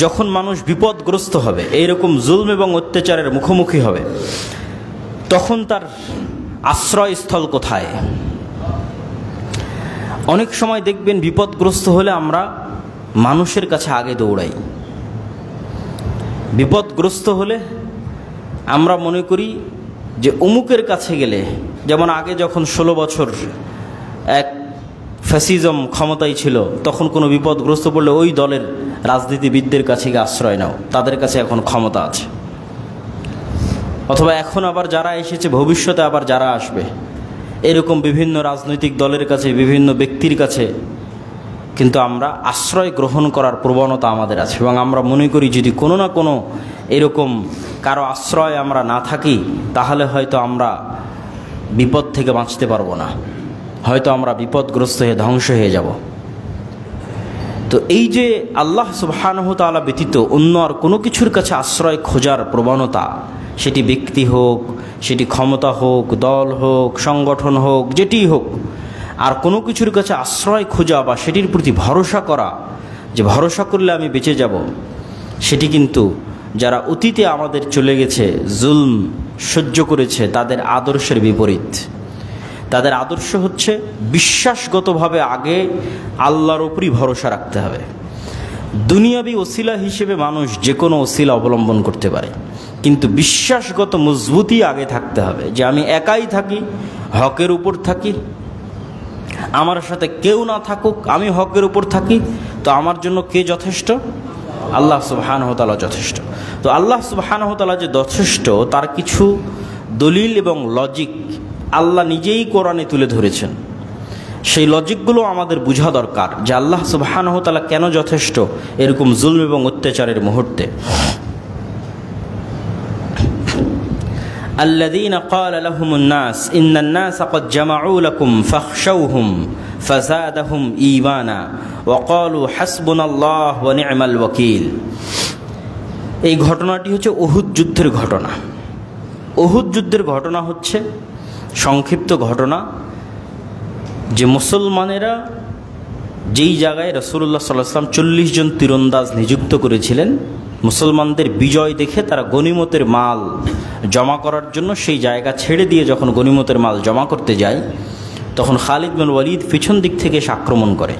যখন মানুষ বিপদগ্রস্ত হবে, এইরকম জুলম এবং অত্যাচারের মুখোমুখি হবে, তখন তার আশ্রয়স্থল কোথায়? অনেক সময় দেখবেন বিপদগ্রস্ত হলে আমরা মানুষের কাছে আগে দৌড়াই। বিপদগ্রস্ত হলে আমরা মনে করি যে অমুকের কাছে গেলে, যেমন আগে যখন 16 বছর এক ফ্যাসিজম ক্ষমতায় ছিল, তখন কোনো বিপদগ্রস্ত পড়লে ওই দলের রাজনীতিবিদদের কাছে গিয়ে আশ্রয় নাও, তাদের কাছে এখন ক্ষমতা আছে। অথবা এখন আবার যারা এসেছে, ভবিষ্যতে আবার যারা আসবে, এরকম বিভিন্ন রাজনৈতিক দলের কাছে, বিভিন্ন ব্যক্তির কাছে কিন্তু আমরা আশ্রয় গ্রহণ করার প্রবণতা আমাদের আছে। এবং আমরা মনে করি যদি কোনো না কোনো এরকম কারো আশ্রয় আমরা না থাকি, তাহলে হয়তো আমরা বিপদ থেকে বাঁচতে পারবো না, হয়তো আমরা বিপদগ্রস্ত হয়ে ধ্বংস হয়ে যাব। তো এই যে আল্লাহ সুবহানাহু ওয়া তাআলা ব্যতীত অন্য আর কোনো কিছুর কাছে আশ্রয় খোঁজার প্রবণতা, সেটি ব্যক্তি হোক, সেটি ক্ষমতা হোক, দল হোক, সংগঠন হোক, যেটিই হোক, আর কোনো কিছুর কাছে আশ্রয় খোঁজা বা সেটির প্রতি ভরসা করা, যে ভরসা করলে আমি বেঁচে যাব, সেটি কিন্তু যারা অতীতে আমাদের চলে গেছে, জুলম সহ্য করেছে, তাদের আদর্শের বিপরীত। তাদের আদর্শ হচ্ছে বিশ্বাসগতভাবে আগে আল্লাহর উপরই ভরসা রাখতে হবে। দুনিয়াবি ওসিলা হিসেবে মানুষ যে কোনো ওসিলা অবলম্বন করতে পারে, কিন্তু বিশ্বাসগত মজবুতি আগে থাকতে হবে, যে আমি একাই থাকি, হকের উপর থাকি, আমার সাথে কেউ না থাকুক, আমি হকের উপর থাকি, তো আমার জন্য কে যথেষ্ট? আল্লাহ সুবহানাহু ওয়া তাআলা যথেষ্ট। তো আল্লাহ সুবহানাহু ওয়া তাআলা যে যথেষ্ট, তার কিছু দলিল এবং লজিক আল্লাহ নিজেই কোরআনে তুলে ধরেছেন। সেই লজিকগুলো আমাদের বোঝা দরকার, যে আল্লাহ সুবহানাহু ওয়া তাআলা কেন যথেষ্ট এরকম জুলম এবং অত্যাচারের মুহূর্তে। الذين قال لهم الناس إن الناس قد جمعوا لكم فاخشوهم فزادهم إيمانا وقالوا حسبنا الله ونعم الوكيل। এই ঘটনাটি হচ্ছে উহুদ যুদ্ধের ঘটনা। উহুদ যুদ্ধের ঘটনা হচ্ছে সংক্ষিপ্ত ঘটনা, যে মুসলমানেরা যেই জায়গায় রাসূলুল্লাহ সাল্লাল্লাহু আলাইহি ওয়াসাল্লাম 40 জন তীরন্দাজ নিযুক্ত করেছিলেন, মুসলমানদের বিজয় দেখে তারা গনিমতের মাল জমা করার জন্য সেই জায়গা ছেড়ে দিয়ে যখন গনিমতের মাল জমা করতে যায়, তখন খালিদ বিন ওয়ালিদ পিছন দিক থেকে এসে আক্রমণ করে।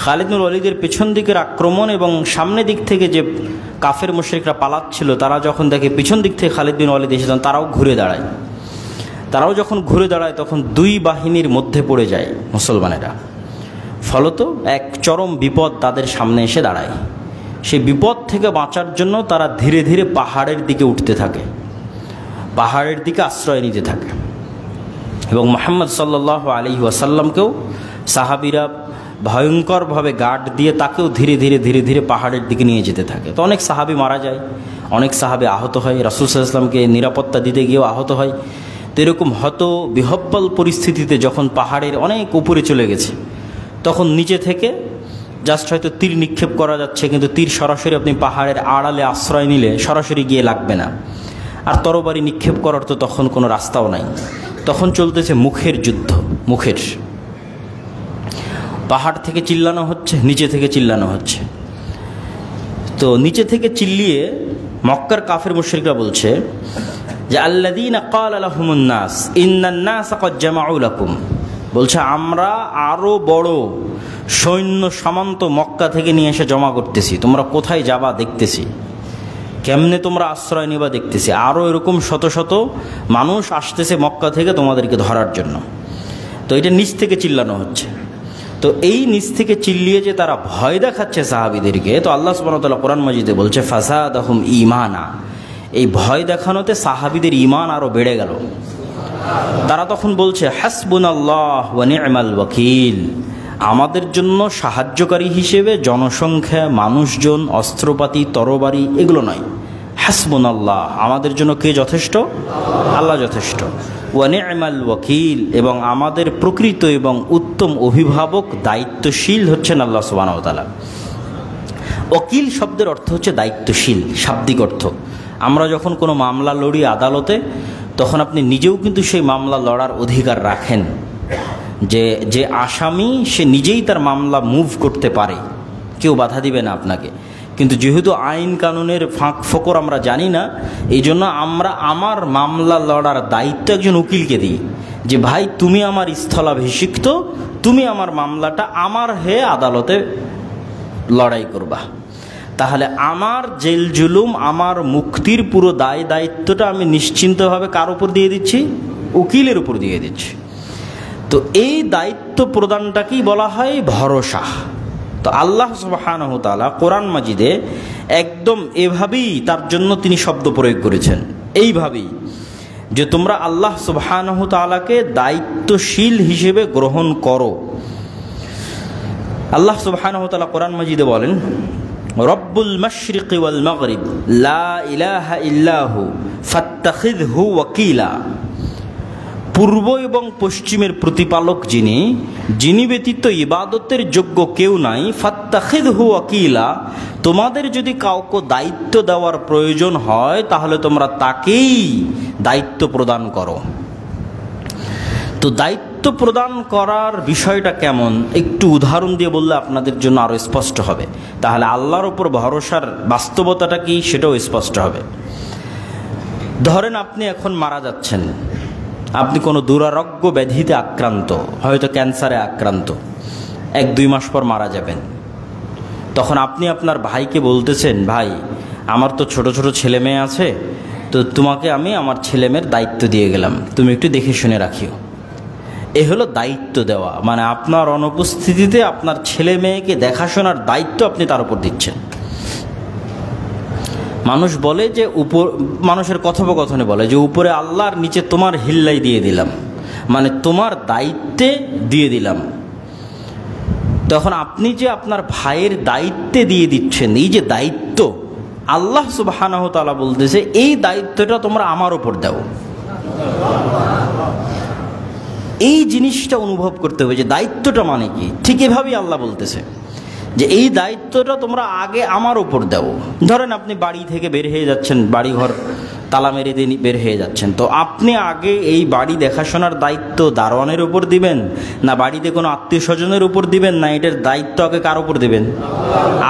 খালিদ বিন ওয়ালিদের পেছন দিকের আক্রমণ এবং সামনে দিক থেকে যে কাফের মুশরিকরা পালাচ্ছিল, তারা যখন দেখে পিছন দিক থেকে খালিদ বিন ওয়ালিদ এসেছেন, তারাও ঘুরে দাঁড়ায়। তারাও যখন ঘুরে দাঁড়ায় তখন দুই বাহিনীর মধ্যে পড়ে যায় মুসলমানেরা। ফলত এক চরম বিপদ তাদের সামনে এসে দাঁড়ায়। সেই বিপদ থেকে বাঁচার জন্য তারা ধীরে ধীরে পাহাড়ের দিকে উঠতে থাকে, পাহাড়ের দিকে আশ্রয় নিতে থাকে। এবং মুহাম্মদ সাল্লাল্লাহু আলাইহি ওয়াসাল্লামকেও সাহাবীরা ভয়ঙ্করভাবে গার্ড দিয়ে তাকেও ধীরে ধীরে ধীরে ধীরে পাহাড়ের দিকে নিয়ে যেতে থাকে। তো অনেক সাহাবী মারা যায়, অনেক সাহাবী আহত হয়, রাসূল সাল্লাল্লাহু আলাইহি ওয়াসাল্লামকে নিরাপত্তা দিতে গিয়েও আহত হয়। তো এরকম হত বিহব্বল পরিস্থিতিতে যখন পাহাড়ের অনেক উপরে চলে গেছে, তখন নিচে থেকে জাস্ট হয়তো তীর নিক্ষেপ করা যাচ্ছে, কিন্তু তীর সরাসরি আপনি পাহাড়ের আড়ালে আশ্রয় নিলে সরাসরি গিয়ে লাগবে না। আর তরবারি নিক্ষেপ করার তো তখন কোনো রাস্তাও নাই। তখন চলতেছে মুখের যুদ্ধ। মুখের পাহাড় থেকে চিল্লানো হচ্ছে, নিচে থেকে চিল্লানো হচ্ছে। তো নিচে থেকে চিল্লিয়ে মক্কার কাফের মুশরিকরা বলছে যে আল্লাযীনা ক্বালা লাহুমুন নাস ইন্নান নাস ক্বাদ জামাউ লাকুম, বলছে আমরা আরো বড় সৈন্য সামন্ত মক্কা থেকে নিয়ে এসে জমা করতেছি, তোমরা কোথায় যাবা দেখতেছি, কেমনে তোমরা আশ্রয় নিবা দেখতেছি। আরও এরকম শত শত মানুষ আসতেছে মক্কা থেকে তোমাদেরকে ধরার জন্য। তো এটা নিচ থেকে চিল্লানো হচ্ছে। তো এই নিচ থেকে চিল্লিয়ে যে তারা ভয় দেখাচ্ছে সাহাবীদেরকে, তো আল্লাহ সুবহানাহু ওয়া তাআলা কোরআন মাজিদে বলছে ফাসাদাহুম ঈমানা, এই ভয় দেখানোতে সাহাবীদের ঈমান আরও বেড়ে গেল। তারা তখন বলছে হাসবুনাল্লাহ ওয়া নি'মাল ওয়াকিল, আমাদের জন্য সাহায্যকারী হিসেবে জনসংখ্যা, মানুষজন, অস্ত্রপাতি, তরবারি এগুলো নয়, হাসবুনাল্লাহ, আমাদের জন্য কে যথেষ্ট? আল্লাহ যথেষ্ট। ওয়া নি'মাল ওয়াকিল, এবং আমাদের প্রকৃত এবং উত্তম অভিভাবক, দায়িত্বশীল হচ্ছেন আল্লাহ সুবহানাহু ওয়া তাআলা। ওয়াকিল শব্দের অর্থ হচ্ছে দায়িত্বশীল, শাব্দিক অর্থ। আমরা যখন কোনো মামলা লড়ি আদালতে, তখন আপনি নিজেও কিন্তু সেই মামলা লড়ার অধিকার রাখেন, যে আসামি সে নিজেই তার মামলা মুভ করতে পারে, কেউ বাধা দিবে না আপনাকে। কিন্তু যেহেতু আইন কানুনের ফাঁক ফোকর আমরা জানি না, এই জন্য আমরা আমার মামলা লড়ার দায়িত্ব একজন উকিলকে দিই, যে ভাই তুমি আমার স্থলাভিষিক্ত, তুমি আমার মামলাটা আমার হয়ে আদালতে লড়াই করবা। তাহলে আমার জেল জুলুম, আমার মুক্তির পুরো দায় দায়িত্বটা আমি নিশ্চিন্তভাবে কার উপর দিয়ে দিচ্ছি? উকিলের উপর দিয়ে দিচ্ছি। তো এই দায়িত্ব প্রদানটাকেই বলা হয় ভরসা। তো আল্লাহ সুবহানাহু ওয়া তাআলা কোরআন মাজিদে একদম এভাবেই তার জন্য তিনি শব্দ প্রয়োগ করেছেন, এইভাবেই যে তোমরা আল্লাহ সুবহানাহু ওয়া তাআলাকে দায়িত্বশীল হিসেবে গ্রহণ করো। আল্লাহ সুবহানাহু ওয়া তাআলা কোরআন মাজিদে বলেন রব্বুল মাশরিকি ওয়াল মাগরিব লা ইলাহা ইল্লাহু ফাত্তাখিযহু ওয়াকিলা, পূর্ব এবং পশ্চিমের প্রতিপালক যিনি ব্যতীত ইবাদতের যোগ্য কেউ নাই, ফাত্তাখিযহু ওয়াকিলা, তোমাদের যদি কাউকে দায়িত্ব দেওয়ার প্রয়োজন হয় তাহলে তোমরা তাকেই দায়িত্ব প্রদান করো। তো দায়িত্ব প্রদান করার বিষয়টা কেমন একটু উদাহরণ দিয়ে বললে আপনাদের জন্য আরও স্পষ্ট হবে, তাহলে আল্লাহর উপর ভরসার বাস্তবতাটা কি সেটাও স্পষ্ট হবে। ধরেন আপনি এখন মারা যাচ্ছেন, আপনি কোনো দুরারোগ্য ব্যাধিতে আক্রান্ত, হয়তো ক্যান্সারে আক্রান্ত, 1-2 মাস পর মারা যাবেন। তখন আপনি আপনার ভাইকে বলতেছেন, ভাই আমার তো ছোট ছোট ছেলে মেয়ে আছে, তো তোমাকে আমি আমার ছেলে মেয়ের দায়িত্ব দিয়ে গেলাম, তুমি একটু দেখে শুনে রাখিও। এ হলো দায়িত্ব দেওয়া, মানে আপনার অনুপস্থিতিতে আপনার ছেলে মেয়েকে দেখাশোনার দায়িত্ব আপনি তার উপর দিচ্ছেন। মানুষ বলে যে মানুষের কথোপকথনে বলে যে উপরে আল্লাহর, নিচে তোমার হিল্লাই দিয়ে দিলাম, মানে তোমার দায়িত্বে দিয়ে দিলাম। তখন আপনি যে আপনার ভাইয়ের দায়িত্বে দিয়ে দিচ্ছেন, এই যে দায়িত্ব, আল্লাহ সুবহানাহু ওয়া তাআলা বলতেছে এই দায়িত্বটা তোমরা আমার উপর দাও। এই জিনিসটা অনুভব করতে হবে যে দায়িত্বটা মানে কি। ঠিক এভাবেই আল্লাহ বলতেছে যে এই দায়িত্বটা তোমরা আগে আমার উপর দাও। ধরেন আপনি বাড়ি থেকে বের হয়ে যাচ্ছেন, বাড়িঘর তালা মেরে দিয়ে বের হয়ে যাচ্ছেন। তো আপনি আগে এই বাড়ি দেখাশোনার দায়িত্ব দারোয়ানের উপর দিবেন, না বাড়িতে কোনো আত্মীয় স্বজনের উপর দিবেন, না এটার দায়িত্ব আগে কার উপর দিবেন?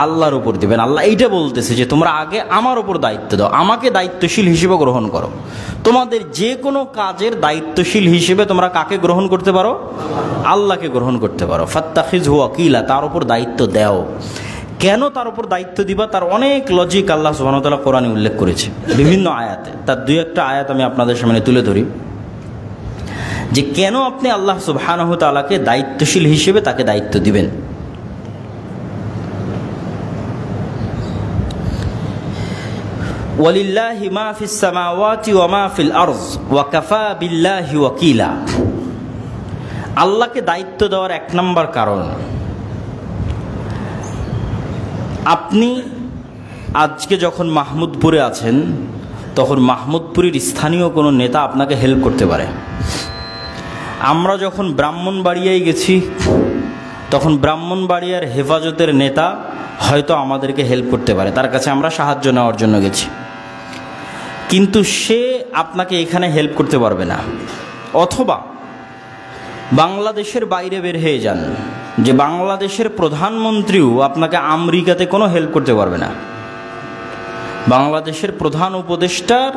আল্লাহর উপর দিবেন। আল্লাহ এইটা বলতেছে যে তোমরা আগে আমার উপর দায়িত্ব দাও, আমাকে দায়িত্বশীল হিসেবে গ্রহণ করো। তোমাদের যে কোনো কাজের দায়িত্বশীল হিসেবে তোমরা কাকে গ্রহণ করতে পারো? আল্লাহকে গ্রহণ করতে পারো। ফাত্তাখিযহু ওয়াকিলা, তার উপর দায়িত্ব দাও। কেন তার উপর দায়িত্ব দিবা, তার অনেক লজিক আল্লাহ সুবহানাহু ওয়া তাআলা কোরআনে উল্লেখ করেছে বিভিন্ন আয়াতে। তার দুই একটা আয়াত আমি আপনাদের সামনে তুলে ধরি যে কেন আপনি আল্লাহ সুবহানাহু ওয়া তাআলাকে দায়িত্বশীল হিসেবে তাকে দায়িত্ব দিবেন। ওয়ালিল্লাহি মা ফিস সামাওয়াতি ওয়া মা ফিল আরজ ওয়া কাফা বিল্লাহি ওয়াকিলা। আল্লাহকে দায়িত্ব দেওয়ার এক নম্বর কারণ, আপনি আজকে যখন মাহমুদপুরে আছেন তখন মাহমুদপুরের স্থানীয় কোনো নেতা আপনাকে হেল্প করতে পারে। আমরা যখন ব্রাহ্মণবাড়িয়ায় গেছি তখন ব্রাহ্মণবাড়িয়ার হেফাজতের নেতা হয়তো আমাদেরকে হেল্প করতে পারে, তার কাছে আমরা সাহায্য নেওয়ার জন্য গেছি, কিন্তু সে আপনাকে এখানে হেল্প করতে পারবে না। অথবা বাংলাদেশের বাইরে বের হয়ে যান, যে বাংলাদেশের প্রধানমন্ত্রীও আপনাকে আমেরিকাতে কোনো হেল্প করতে পারবে না। বাংলাদেশের প্রধান উপদেষ্টার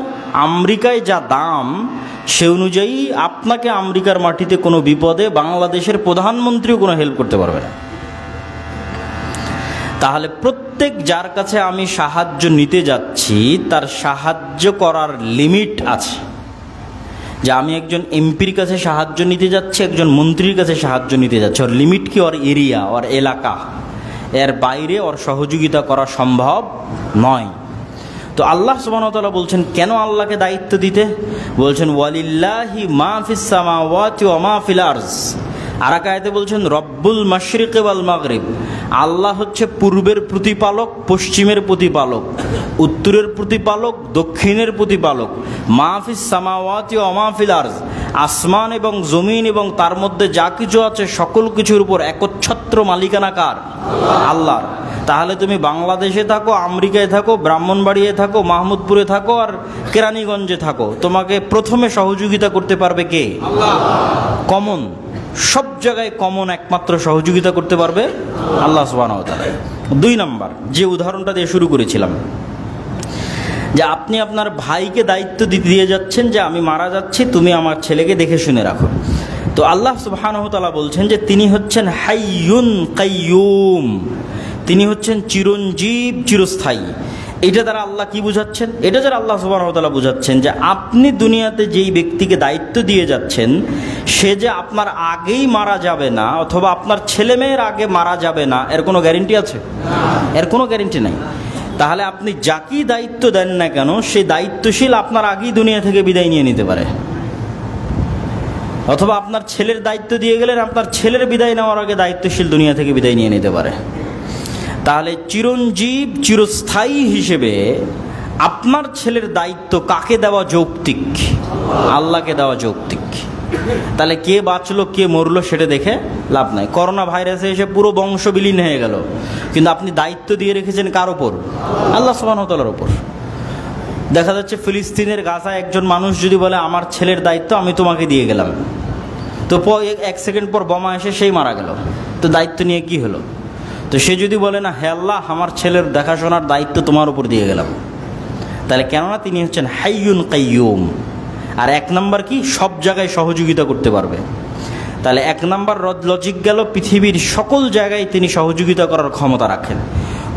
আমেরিকায় যা দাম, সে অনুযায়ী আপনাকে আমেরিকার মাটিতে কোনো বিপদে বাংলাদেশের প্রধানমন্ত্রীও কোনো হেল্প করতে পারবে না। তাহলে প্রত্যেক যার কাছে আমি সাহায্য নিতে যাচ্ছি তার সাহায্য করার লিমিট আছে। যে আমি একজন এমপির কাছে সাহায্য নিতে যাচ্ছি, একজন মন্ত্রীর কাছে সাহায্য নিতে যাচ্ছি, ওর লিমিট কি? ওর এরিয়া, ওর এলাকা, এর বাইরে ওর সহযোগিতা করা সম্ভব নয়। তো আল্লাহ সুবহানাহু ওয়া তাআলা বলছেন কেন আল্লাহকে দায়িত্ব দিতে, বলছেন ওয়ালিল্লাহি মা ফিস সামাওয়াতি ওয়া মা ফিল আরজ। আর এক আয়াতে বলছেন রব্বুল মাশরিক ওয়াল মাগরিব। আল্লাহ হচ্ছে পূর্বের প্রতিপালক, পশ্চিমের প্রতিপালক, উত্তরের প্রতিপালক, দক্ষিণের প্রতিপালক। মা ফিস সামাওয়াতি ওয়া মা ফিল আরজ, আসমান এবং জমিন এবং তার মধ্যে যা কিছু আছে সকল কিছুর উপর একচ্ছত্র মালিকানা কার? আল্লাহর। তাহলে তুমি বাংলাদেশে থাকো, আমেরিকায় থাকো, ব্রাহ্মণবাড়িয়ায় থাকো, মাহমুদপুরে থাকো আর কেরানীগঞ্জে থাকো, তোমাকে প্রথমে সহযোগিতা করতে পারবে কে? আল্লাহ। কমন, সব জায়গায় কমন একমাত্র সহযোগিতা করতে পারবে আল্লাহ সুবহানাহু ওয়া তাআলা। দুই নাম্বার যে উদাহরণটা দিয়ে শুরু করেছিলাম, যে আপনি আপনার ভাইকে দায়িত্ব দিয়ে যাচ্ছেন যে আমি মারা যাচ্ছি, তুমি আমার ছেলেকে দেখে শুনে রাখো। তো আল্লাহ সুবহানাহু ওয়া তাআলা বলছেন যে তিনি হচ্ছেন হাইয়ুন কাইয়ুম, তিনি হচ্ছেন চিরঞ্জীব, চিরস্থায়ী। এটা দ্বারা আল্লাহ কি বুঝাচ্ছেন? এটা যারা আল্লাহ সুবহানাহু ওয়া তাআলা বুঝাচ্ছেন যে আপনি দুনিয়াতে যেই ব্যক্তিকে দায়িত্ব দিয়ে যাচ্ছেন সে যে আপনার আগেই মারা যাবে না, অথবা আপনার ছেলে মেয়ের আগে মারা যাবে না, এর কোনো গ্যারেন্টি আছে? এর কোনো গ্যারেন্টি নাই। তাহলে আপনি যাকেই দায়িত্ব দেন না কেন, সেই দায়িত্বশীল আপনার আগেই দুনিয়া থেকে বিদায় নিয়ে নিতে পারে। অথবা আপনার ছেলের দায়িত্ব দিয়ে গেলেন, আপনার ছেলের বিদায় নেওয়ার আগে দায়িত্বশীল দুনিয়া থেকে বিদায় নিয়ে নিতে পারে। তাহলে চিরঞ্জীব, চিরস্থায়ী হিসেবে আপনার ছেলের দায়িত্ব কাকে দেওয়া যৌক্তিক? আল্লাহকে দেওয়া যৌক্তিক। তাহলে কে বাঁচলো কে মরলো সেটা দেখে লাভ নাই। করোনা ভাইরাসে এসে পুরো বংশ বিলীন হয়ে গেল, কিন্তু আপনি দায়িত্ব দিয়ে রেখেছেন কার ওপর? আল্লাহ সুবহানাহু ওয়া তাআলার ওপর। দেখা যাচ্ছে ফিলিস্তিনের গাজায় একজন মানুষ যদি বলে আমার ছেলের দায়িত্ব আমি তোমাকে দিয়ে গেলাম, তো এক সেকেন্ড পর বোমা এসে সেই মারা গেল, তো দায়িত্ব নিয়ে কি হলো? তো সে যদি বলে না হে আল্লাহ আমার ছেলের দেখাশোনার দায়িত্ব তোমার উপর দিয়ে গেলাম, তাহলে কেননা তিনি হচ্ছেন হাইয়ুন কাইয়ুম। আর এক নাম্বার কি? সব জায়গায় সহযোগিতা করতে পারবে। তাহলে এক নাম্বার লজিক গেল পৃথিবীর সকল জায়গায় তিনি সহযোগিতা করার ক্ষমতা রাখেন।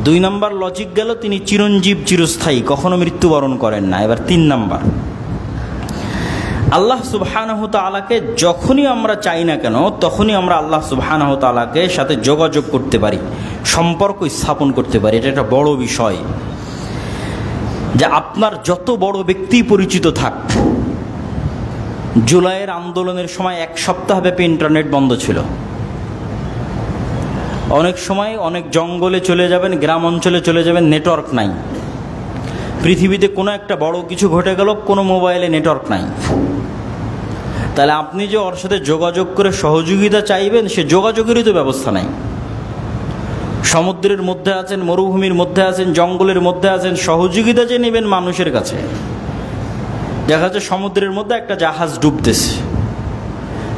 দুই নাম্বার লজিক গেল তিনি চিরঞ্জীব, চিরস্থায়ী, কখনো মৃত্যুবরণ করেন না। এবার তিন নাম্বার, আল্লাহ সুবহানাহু তাআলাকে যখনই আমরা চাই না কেন তখনই আমরা আল্লাহ সুবহানাহু তাআলাকে সাথে যোগাযোগ করতে পারি, সম্পর্ক স্থাপন করতে পারি। এটা একটা বড় বিষয়। যে আপনার যত বড় ব্যক্তি পরিচিত থাক, জুলাইয়ের আন্দোলনের সময় এক সপ্তাহব্যাপী ইন্টারনেট বন্ধ ছিল। অনেক সময় অনেক জঙ্গলে চলে যাবেন, গ্রাম অঞ্চলে চলে যাবেন, নেটওয়ার্ক নাই। পৃথিবীতে কোনো একটা বড় কিছু ঘটে গেল, কোনো মোবাইলে নেটওয়ার্ক নাই। তাহলে আপনি যে ওর সাথে যোগাযোগ করে সহযোগিতা চাইবেন, সে যোগাযোগেরই তো ব্যবস্থা নাই। সমুদ্রের মধ্যে আছেন, মরুভূমির মধ্যে আছেন, জঙ্গলের মধ্যে আছেন, সহযোগিতা যে নেবেন মানুষের কাছে, দেখা যাচ্ছে সমুদ্রের মধ্যে একটা জাহাজ ডুবতেছে,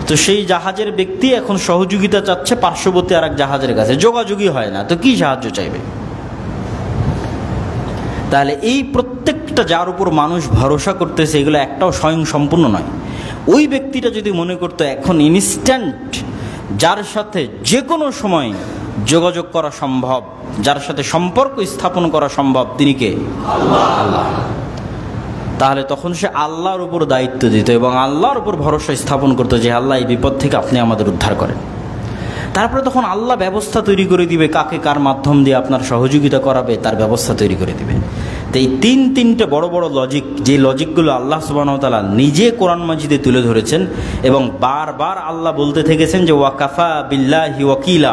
তো সেই জাহাজের ব্যক্তি এখন সহযোগিতা চাচ্ছে পার্শ্ববর্তী আর এক জাহাজের কাছে, যোগাযোগই হয় না, তো কি সাহায্য চাইবে? তাহলে এই প্রত্যেকটা যার উপর মানুষ ভরসা করতেছে এগুলো একটাও স্বয়ং সম্পূর্ণ নয়। ওই ব্যক্তিটা যদি মনে করতো এখন ইনস্ট্যান্ট যার সাথে যে কোনো সময় যোগাযোগ করা সম্ভব, যার সাথে সম্পর্ক স্থাপন করা সম্ভব, তিনি কে? আল্লাহ। তাহলে তখন সে আল্লাহর উপর দায়িত্ব দিত এবং আল্লাহর উপর ভরসা স্থাপন করতো যে আল্লাহ এই বিপদ থেকে আপনি আমাদের উদ্ধার করেন। তারপরে তখন আল্লাহ ব্যবস্থা তৈরি করে দিবে, কাকে কার মাধ্যম দিয়ে আপনার সহযোগিতা করাবে তার ব্যবস্থা তৈরি করে দিবে। তো এই তিনটে বড় বড় লজিক, যে লজিকগুলো আল্লাহ সুবহানাহু ওয়া তাআলা নিজে কোরআন মাজিদে তুলে ধরেছেন এবং বারবার আল্লাহ বলতে থেকেছেন যে ওয়াকাফা বিল্লাহি ওয়াকিলা,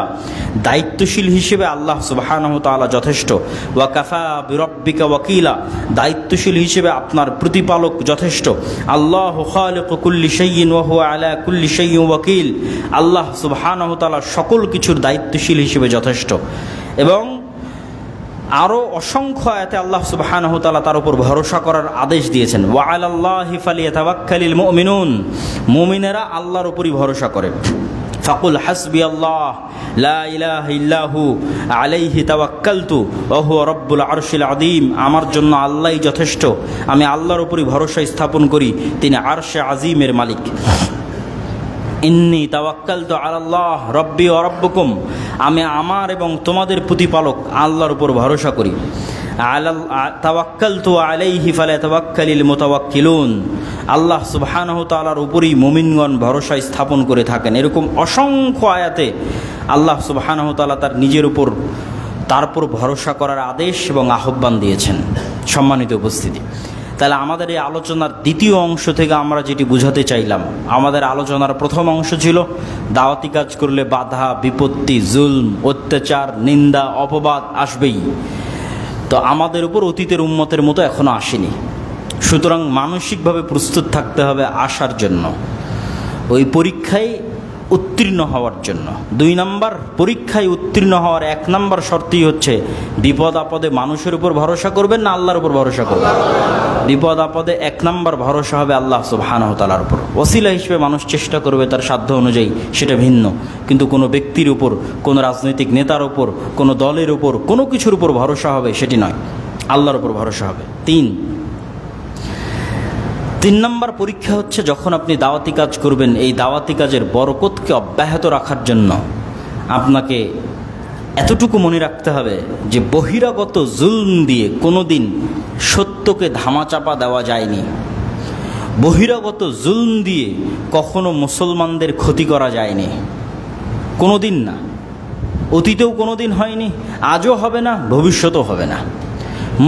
দায়িত্বশীল হিসেবে আল্লাহ সুবহানাহু ওয়া তাআলা যথেষ্ট। ওয়াকাফা বিরব্বিকা ওয়াকিলা, দায়িত্বশীল হিসেবে আপনার প্রতিপালক যথেষ্ট। আল্লাহু খালিকু কুল্লি শাইইন ওয়া হুয়া আলা কুল্লি শাইইন ওয়াকিল, আল্লাহ সুবহানাহু ওয়া তাআলা সকল কিছুর দায়িত্বশীল হিসেবে যথেষ্ট। এবং আরও অসংখ্য আয়াতে আল্লাহ সুবহানাহু ওয়া তাআলা তার উপর ভরসা করার আদেশ দিয়েছেন। ওয়া আলাল্লাহি ফালিয়াতাওয়াক্কালিল মুমিনুন, মুমিনেরা আল্লাহর উপরই ভরসা করে। ফাকুল হাসবিয়াল্লাহ লা ইলাহা ইল্লাহু আলাইহি তাওয়াক্কালতু ওয়া হুয়া রাব্বুল আরশিল আযীম, আমার জন্য আল্লাহই যথেষ্ট, আমি আল্লাহর উপরই ভরসা স্থাপন করি, তিনি আরশে আজিমের মালিক। ইন্নী তাওয়াক্কালতু আলাল্লাহ রব্বি ওয়া রাব্বুকুম, আমি আমার এবং তোমাদের প্রতিপালক আল্লাহর উপর ভরসা করি। তাওয়াক্কালতু আলাইহি ফালাতাওয়াক্কালিল মুতাওয়াক্কিলুন, আল্লাহ সুবহানাহু ওয়া তাআলার উপরই মুমিনগণ ভরসা স্থাপন করে থাকেন। এরকম অসংখ্য আয়াতে আল্লাহ সুবহানাহু ওয়া তাআলা তার নিজের উপর তারপর ভরসা করার আদেশ এবং আহ্বান দিয়েছেন। সম্মানিত উপস্থিতি, তাহলে আমাদের এই আলোচনার দ্বিতীয় অংশ থেকে আমরা যেটি বুঝাতে চাইলাম, আমাদের আলোচনার প্রথম অংশ ছিল দাওয়াতি কাজ করলে বাধা বিপত্তি, জুলম, অত্যাচার, নিন্দা, অপবাদ আসবেই। তো আমাদের উপর অতীতের উম্মতের মতো এখনো আসেনি, সুতরাং মানসিকভাবে প্রস্তুত থাকতে হবে আসার জন্য, ওই পরীক্ষায় উত্তীর্ণ হওয়ার জন্য। 2 নম্বর, পরীক্ষায় উত্তীর্ণ হওয়ার 1 নম্বর শর্তই হচ্ছে বিপদ আপদে মানুষের উপর ভরসা করবেন না আল্লাহর উপর ভরসা করবেন? বিপদ আপদে 1 নম্বর ভরসা হবে আল্লাহ সুবহানাহু ওয়া তাআলার উপর। ওসিলা হিসেবে মানুষ চেষ্টা করবে তার সাধ্য অনুযায়ী, সেটা ভিন্ন, কিন্তু কোনো ব্যক্তির উপর, কোনো রাজনৈতিক নেতার উপর, কোনো দলের উপর, কোনো কিছুর উপর ভরসা হবে সেটি নয়, আল্লাহর উপর ভরসা হবে। 3 নম্বর পরীক্ষা হচ্ছে যখন আপনি দাওয়াতি কাজ করবেন, এই দাওয়াতি কাজের বরকতকে অব্যাহত রাখার জন্য আপনাকে এতটুকু মনে রাখতে হবে যে বহিরাগত জুলম দিয়ে কোনোদিন সত্যকে ধামাচাপা দেওয়া যায়নি, বহিরাগত জুলম দিয়ে কখনো মুসলমানদের ক্ষতি করা যায়নি, কোনোদিন না, অতীতেও কোনোদিন হয়নি, আজও হবে না, ভবিষ্যতেও হবে না।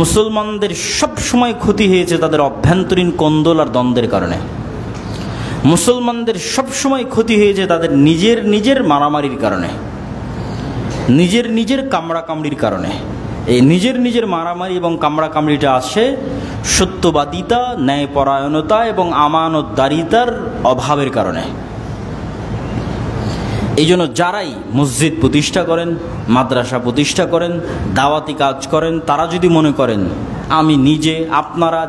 মুসলমানদের সব সময় ক্ষতি হয়েছে তাদের অভ্যন্তরীণ কোন্দল আর দ্বন্দ্বের কারণে। মুসলমানদের সব সময় ক্ষতি হয়েছে তাদের নিজের মারামারির কারণে, নিজের কামড়াকামড়ির কারণে। এই নিজের মারামারি এবং কামড়াকামড়িটা আসে সত্যবাদিতা, ন্যায়পরায়ণতা এবং আমানতদারিতার অভাবের কারণে। এই জন্য যারাই মসজিদ প্রতিষ্ঠা করেন, মাদ্রাসা প্রতিষ্ঠা করেন, দাওয়াতি কাজ করেন, তারা যদি মনে করেন আমি নিজে, আপনারা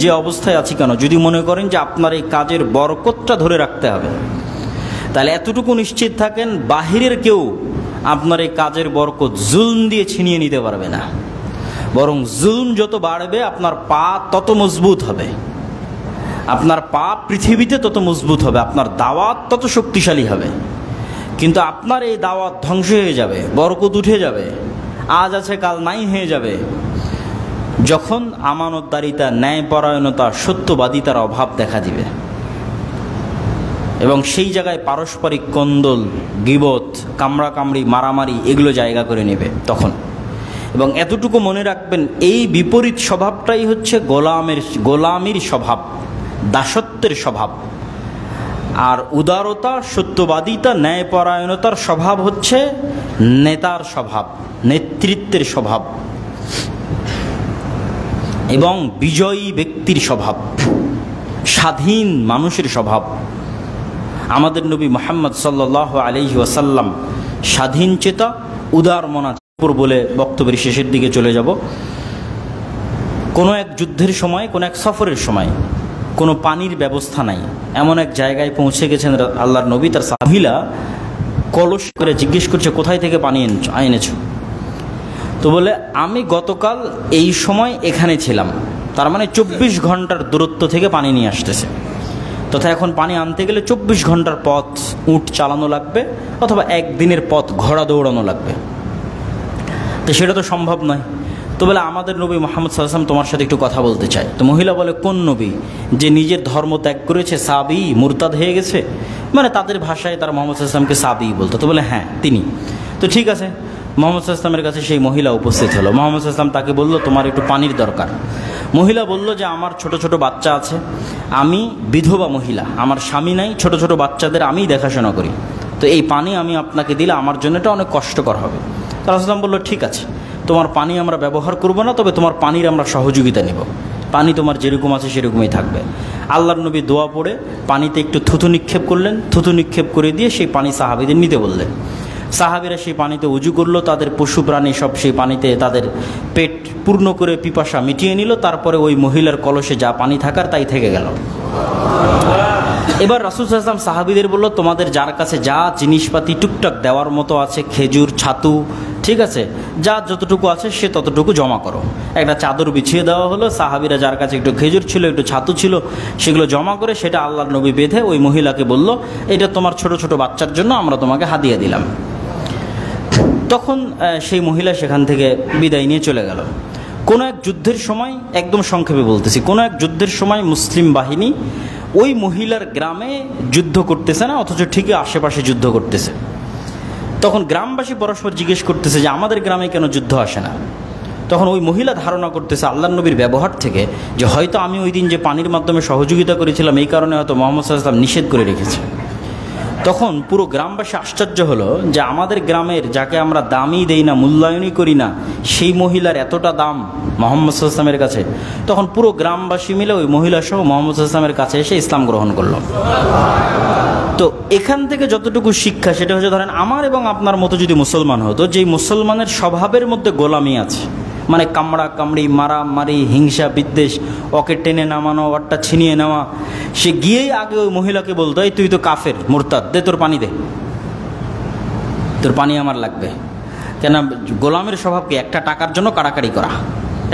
যে অবস্থায় আছি কেন, যদি মনে করেন যে আপনার এই কাজের বরকতটা ধরে রাখতে হবে, তাহলে এতটুকু নিশ্চিত থাকেন বাহিরের কেউ আপনার এই কাজের বরকত জুলম দিয়ে ছিনিয়ে নিতে পারবে না, বরং জুলম যত বাড়বে আপনার পা তত মজবুত হবে, আপনার পা পৃথিবীতে তত মজবুত হবে, আপনার দাওয়াত তত শক্তিশালী হবে। কিন্তু আপনার এই দাওয়াত ধ্বংস হয়ে যাবে, বরকত উঠে যাবে, আজ আছে কাল নাই হয়ে যাবে, যখন আমানতদারিতা, ন্যায়পরায়ণতা, সত্যবাদিতার অভাব দেখা দিবে এবং সেই জায়গায় পারস্পরিক কোন্দল, গীবত, কামড়াকামড়ি, মারামারি এগুলো জায়গা করে নেবে তখন। এবং এতটুকু মনে রাখবেন, এই বিপরীত স্বভাবটাই হচ্ছে গোলামির স্বভাব, দাসত্বের স্বভাব। আর উদারতা, সত্যবাদিতা, ন্যায়পরায়ণতার স্বভাব হচ্ছে নেতার স্বভাব, নেতৃত্বের স্বভাব এবং বিজয়ী ব্যক্তির স্বভাব, স্বাধীন মানুষের স্বভাব। আমাদের নবী মুহাম্মদ সাল্লাল্লাহু আলাইহি ওয়াসাল্লাম স্বাধীন চেতা, উদার মনা বলে বক্তব্যের শেষের দিকে চলে যাব। কোনো এক যুদ্ধের সময়, কোনো এক সফরের সময় কোনো পানির ব্যবস্থা নাই, এমন এক জায়গায় পৌঁছে গেছেন আল্লাহর নবী। তার মহিলা কলস করে জিজ্ঞেস করছে, কোথায় থেকে পানি এনেছো? তো বলে, আমি গতকাল এই সময় এখানে ছিলাম। তার মানে 24 ঘন্টার দূরত্ব থেকে পানি নিয়ে আসতেছে। তথা এখন পানি আনতে গেলে 24 ঘন্টার পথ উট চালানো লাগবে, অথবা একদিনের পথ ঘোড়া দৌড়ানো লাগবে। তো সেটা তো সম্ভব নয়। তো বলে, আমাদের নবী মুহাম্মদ সাল্লাল্লাহু আলাইহি ওয়াসাল্লাম তোমার সাথে একটু কথা বলতে চায়। তো মহিলা বলে, কোন নবী? যে নিজের ধর্ম ত্যাগ করেছে, সাবি, মুরতাদ হয়ে গেছে, মানে তাদের ভাষায় তারা মুহাম্মদ সাল্লাল্লাহু আলাইহি ওয়াসাল্লামকে সাবি বলতো। তো বলে, হ্যাঁ তিনি। তো ঠিক আছে, মুহাম্মদ সাল্লাল্লাহু আলাইহি ওয়াসাল্লামের কাছে সেই মহিলা উপস্থিত হলো। মুহাম্মদ সাল্লাল্লাহু আলাইহি ওয়াসাল্লাম তাকে বলল, তোমার একটু পানির দরকার। মহিলা বলল যে আমার ছোট ছোট বাচ্চা আছে, আমি বিধবা মহিলা, আমার স্বামী নাই, ছোট ছোট বাচ্চাদের আমিই দেখাশোনা করি, তো এই পানি আমি আপনাকে দিলে আমার জন্য এটা অনেক কষ্টকর হবে। রাসূলুল্লাহ সাল্লাল্লাহু আলাইহি ওয়াসাল্লাম বলল, ঠিক আছে, তোমার পানি আমরা ব্যবহার করব না, তবে তোমার পানির আমরা সহযোগিতা নেব, পানি তোমার যেরকম আছে সেরকমই থাকবে। আল্লাহর নবী দোয়া পড়ে পানিতে একটু থুতু নিক্ষেপ করলেন, থুতু নিক্ষেপ করে দিয়ে সেই পানি সাহাবীদের নিতে বললেন। সাহাবীরা সেই পানিতে উজু করলো, তাদের পশু প্রাণী সব সেই পানিতে তাদের পেট পূর্ণ করে পিপাসা মিটিয়ে নিল। তারপরে ওই মহিলার কলসে যা পানি থাকার তাই থেকে গেল। এবার রাসূল সাল্লাল্লাহু আলাইহি ওয়াসাল্লাম সাহাবীদের বলল, তোমাদের যার কাছে যা জিনিসপাতি টুকটাক দেওয়ার মতো আছে, খেজুর, ছাতু, ঠিক আছে, যা যতটুকু আছে সে ততটুকু জমা করো। একটা চাদর বিছিয়ে দেওয়া হলো, সাহাবীরা যার কাছে একটু খেজুর ছিল, একটু ছাতু ছিল, সেগুলো জমা করে সেটা আল্লাহর নবী বেঁধে ওই মহিলাকে বলল, এটা তোমার ছোট ছোট বাচ্চার জন্য আমরা তোমাকে হাদিয়া দিলাম। তখন সেই মহিলা সেখান থেকে বিদায় নিয়ে চলে গেল। কোনো এক যুদ্ধের সময়, একদম সংক্ষেপে বলতেছি, কোনো এক যুদ্ধের সময় মুসলিম বাহিনী ওই মহিলার গ্রামে যুদ্ধ করতেছে না, অথচ ঠিকই আশেপাশে যুদ্ধ করতেছে। তখন গ্রামবাসী পরস্পর জিজ্ঞেস করতেছে যে আমাদের গ্রামে কেন যুদ্ধ আসে না। তখন ওই মহিলা ধারণা করতেছে আল্লাহর নবীর ব্যবহার থেকে যে হয়তো আমি ওই দিন যে পানির মাধ্যমে সহযোগিতা করেছিলাম এই কারণে হয়তো মুহাম্মদ সাল্লাল্লাহু আলাইহি ওয়াসাল্লাম নিষেধ করে রেখেছে। তখন পুরো গ্রামবাসী আশ্চর্য হলো যে আমাদের গ্রামের যাকে আমরা দামই দেই না, মূল্যায়নই করি না, সেই মহিলার এতটা দাম মুহাম্মদ সাল্লাল্লাহু আলাইহি ওয়াসাল্লামের কাছে। তখন পুরো গ্রামবাসী মিলে ওই মহিলা সহ মুহাম্মদ সাল্লাল্লাহু আলাইহি ওয়াসাল্লামের কাছে এসে ইসলাম গ্রহণ করলো। তো এখান থেকে যতটুকু শিক্ষা সেটা হচ্ছে, ধরেন আমার এবং আপনার মতো যদি মুসলমান হতো, যেই মুসলমানের স্বভাবের মধ্যে গোলামি আছে, মানে কামড়া কামড়ি, মারামারি, হিংসা বিদ্বেষ, ওকে টেনে নামানো, ওরটা ছিনিয়ে নেওয়া, সে গিয়েই আগে ওই মহিলাকে বলতো, এই তুই তো কাফের, মুরতাদ, দে তোর পানি দে, তোর পানি আমার লাগবে। কেন? গোলামের স্বভাব কি? একটা টাকার জন্য কাড়াকাড়ি করা,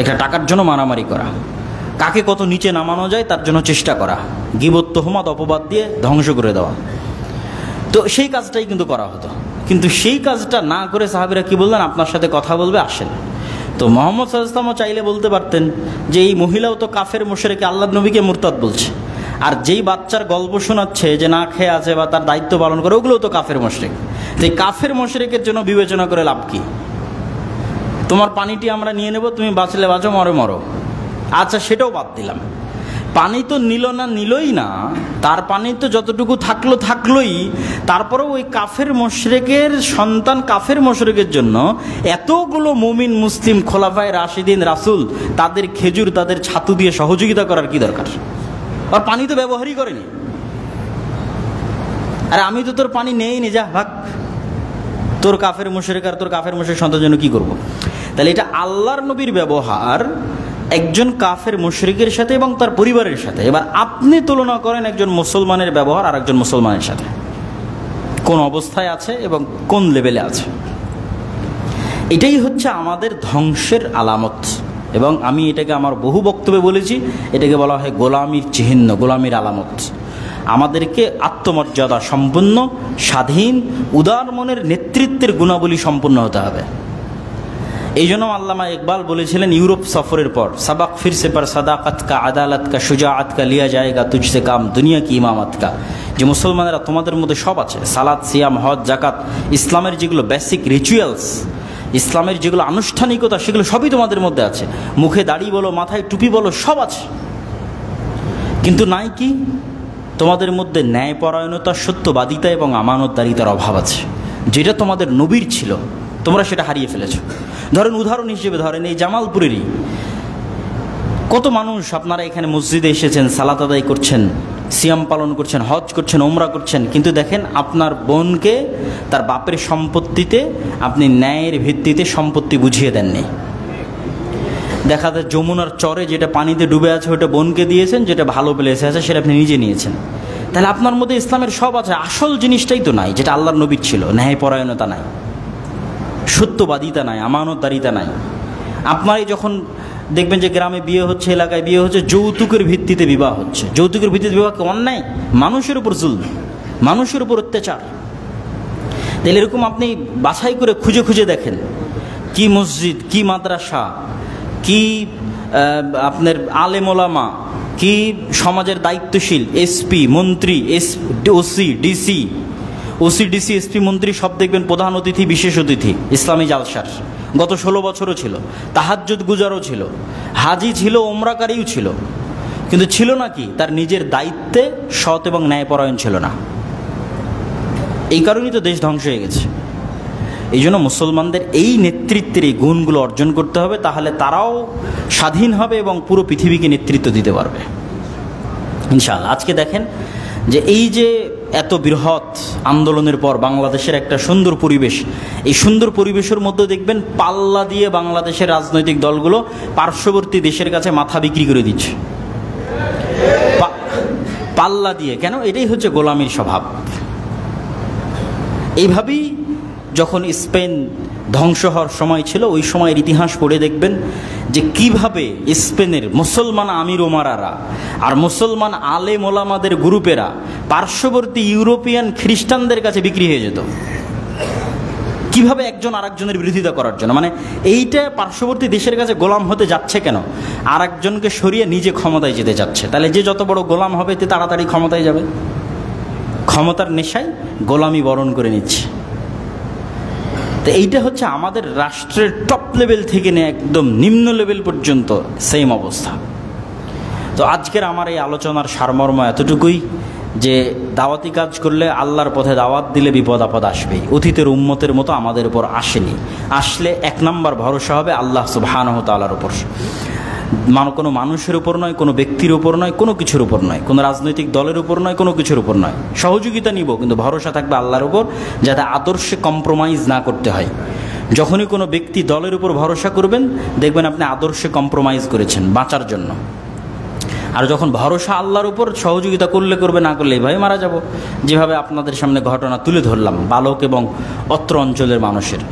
একটা টাকার জন্য মারামারি করা, কাকে কত নিচে নামানো যায় তার জন্য চেষ্টা করা, গীবত, তুহমত, অপবাদ দিয়ে ধ্বংস করে দেওয়া। তো সেই কাজটাই কিন্তু করা হতো। কিন্তু সেই কাজটা না করে সাহাবীরা কি বললেন, আপনার সাথে কথা বলবে, আসেন। তো মুহাম্মদ সাল্লাল্লাহু আলাইহি ওয়াসাল্লাম চাইলে বলতে পারতেন যে এই মহিলাও তো কাফের মুশরিক, আল্লাহর নবীকে মুরতাদ বলছে, আর যেই বাচ্চার গল্প শোনাচ্ছে যে না খেয়ে আছে বা তার দায়িত্ব পালন করে, ওগুলোও তো কাফের মুশরিক। তো এই কাফের মুশরিকের জন্য বিবেচনা করে লাভ কি? তোমার পানিটি আমরা নিয়ে নেব, তুমি বাঁচলে বাঁচো, মরে মরো, আচ্ছা সেটাও বাদ দিলাম। পানি তো নিল না, নিলই না, তার পানি তো যতটুকু থাকলোই, তারপরেও ওই কাফের মুশরিকের সন্তান, কাফের মুশরিকের জন্য এতগুলো মুমিন মুসলিম খোলাফায়ে রাশিদিন, রাসূল, তাদের খেজুর, তাদের ছাতু দিয়ে সহযোগিতা করার কি দরকার? আর পানি তো ব্যবহারই করেনি। আরে আমি তো তোর পানি নেইনি, যা ভাগ, তোর কাফের মুশরিক আর তোর কাফের মুশরিক সন্তানের জন্য কি করব? তাহলে এটা আল্লাহর নবীর ব্যবহার একজন কাফের মুশরিকের সাথে এবং তার পরিবারের সাথে। এবার আপনি তুলনা করেন একজন মুসলমানের ব্যবহার আর একজন মুসলমানের সাথে, কোন অবস্থায় আছে এবং কোন লেভেলে আছে। এটাই হচ্ছে আমাদের ধ্বংসের আলামত। এবং আমি এটাকে আমার বহু বক্তব্যে বলেছি, এটাকে বলা হয় গোলামির চিহ্ন, গোলামির আলামত। আমাদেরকে আত্মমর্যাদা সম্পন্ন, স্বাধীন, উদার মনের নেতৃত্বের গুণাবলী সম্পন্ন হতে হবে। এই জন্য আল্লামা ইকবাল বলেছিলেন ইউরোপ সফরের পর, সাবাক ফিরসে পর সাদাকাত কা, আদালত কা, শুজাআত কা লিয়া জায়েগা তুঝসে কাম, দুনিয়া কি ইমামত কা। যে মুসলমানেরা তোমাদের মধ্যে সব আছে, সালাত, সিয়াম, হজ, জাকাত, ইসলামের যেগুলো বেসিক রিচুয়ালস, ইসলামের যেগুলো আনুষ্ঠানিকতা, সেগুলো সবই তোমাদের মধ্যে আছে। মুখে দাড়ি বলো, মাথায় টুপি বলো, সব আছে। কিন্তু নাই কি? তোমাদের মধ্যে ন্যায়পরায়ণতা, সত্যবাদিতা এবং আমানতদারিতার অভাব আছে, যেটা তোমাদের নবীর ছিল, তোমরা সেটা হারিয়ে ফেলেছ। ধরেন, উদাহরণ হিসেবে ধরেন এই জামালপুরেরই কত মানুষ, আপনারা এখানে মসজিদে এসেছেন, সালাত আদায় করছেন, সিয়াম পালন করছেন, হজ করছেন, ওমরা করছেন, কিন্তু দেখেন আপনার বোনকে তার বাপের সম্পত্তিতে আপনি ন্যায়ের ভিত্তিতে সম্পত্তি বুঝিয়ে দেননি। দেখা যায় যমুনার চরে যেটা পানিতে ডুবে আছে ওটা বোনকে দিয়েছেন, যেটা ভালো প্লেসে আছে সেটা আপনি নিজে নিয়েছেন। তাহলে আপনার মধ্যে ইসলামের সব আছে, আসল জিনিসটাই তো নাই, যেটা আল্লাহর নবীর ছিল। ন্যায়পরায়ণতা নাই, সত্যবাদিতা নাই, আমানতদারিতা নাই। আপনারই যখন দেখবেন যে গ্রামে বিয়ে হচ্ছে, এলাকায় বিয়ে হচ্ছে, যৌতুকের ভিত্তিতে বিবাহ হচ্ছে। যৌতুকের ভিত্তিতে বিবাহ কি অন্যায়? মানুষের উপর জুলম, মানুষের উপর অত্যাচার। তাহলে এরকম আপনি বাছাই করে খুঁজে খুঁজে দেখেন কি মসজিদ, কি মাদ্রাসা, কি আপনার আলেম ওলামা, কি সমাজের দায়িত্বশীল এসপি, মন্ত্রী, ওসি, ডিসি, এসপি, মন্ত্রী সব দেখবেন প্রধান অতিথি, বিশেষ অতিথি ইসলামী জালসার। গত 16 বছরও ছিল, তাহাজ্জুদ গুজারও ছিল, হাজি ছিল, ওমরাকারীও ছিল, কিন্তু ছিল না কি তার নিজের দায়িত্বে সৎ এবং ন্যায়পরায়ণ ছিল না। এই কারণেই তো দেশ ধ্বংস হয়ে গেছে। এই জন্য মুসলমানদের এই নেতৃত্বের এই গুণগুলো অর্জন করতে হবে, তাহলে তারাও স্বাধীন হবে এবং পুরো পৃথিবীকে নেতৃত্ব দিতে পারবে ইনশাআল্লাহ। আজকে দেখেন যে এই যে এত বৃহৎ আন্দোলনের পর বাংলাদেশের একটা সুন্দর পরিবেশ, এই সুন্দর পরিবেশের মধ্যে দেখবেন পাল্লা দিয়ে বাংলাদেশের রাজনৈতিক দলগুলো পার্শ্ববর্তী দেশের কাছে মাথা বিক্রি করে দিচ্ছে। পাল্লা দিয়ে কেন? এটাই হচ্ছে গোলামির স্বভাব। এইভাবেই যখন স্পেন ধ্বংস হওয়ার সময় ছিল, ওই সময়ের ইতিহাস পড়ে দেখবেন যে কিভাবে স্পেনের মুসলমান আমির ওমারারা আর মুসলমান আলেম ওলামাদের গ্রুপেরা পার্শ্ববর্তী ইউরোপিয়ান খ্রিস্টানদের কাছে বিক্রি হয়ে যেত, কিভাবে একজন আরেকজনের বিরোধিতা করার জন্য। মানে এইটা পার্শ্ববর্তী দেশের কাছে গোলাম হতে যাচ্ছে কেন? আর একজনকে সরিয়ে নিজে ক্ষমতায় যেতে যাচ্ছে। তাহলে যে যত বড় গোলাম হবে তে তাড়াতাড়ি ক্ষমতায় যাবে। ক্ষমতার নেশায় গোলামি বরণ করে নিচ্ছে। তো এইটা হচ্ছে আমাদের রাষ্ট্রের টপ লেভেল থেকে নিয়ে একদম নিম্ন লেভেল পর্যন্ত সেম অবস্থা। তো আজকের আমার এই আলোচনার সারমর্ম এতটুকুই যে দাওয়াতি কাজ করলে, আল্লাহর পথে দাওয়াত দিলে বিপদ আপদ আসবেই। অতীতের উম্মতের মতো আমাদের উপর আসেনি। আসলে 1 নম্বর ভরসা হবে আল্লাহ সুবহানাহু ওয়া তাআলার উপর। কোনো মানুষের উপর নয়, কোনো ব্যক্তির উপর নয়, কোনো কিছুর উপর নয়, কোনো রাজনৈতিক দলের উপর নয়, কোনো কিছুর উপর নয়। সহযোগিতা নিব, কিন্তু ভরসা থাকবে আল্লাহর উপর, যাতে আদর্শে কম্প্রোমাইজ না করতে হয়। যখনই কোনো ব্যক্তি দলের উপর ভরসা করবেন, দেখবেন আপনি আদর্শে কম্প্রোমাইজ করেছেন বাঁচার জন্য। আর যখন ভরসা আল্লাহর উপর, সহযোগিতা করলে করবে, না করলে এইভাবে মারা যাব। যেভাবে আপনাদের সামনে ঘটনা তুলে ধরলাম বালক এবং অত্র অঞ্চলের মানুষের।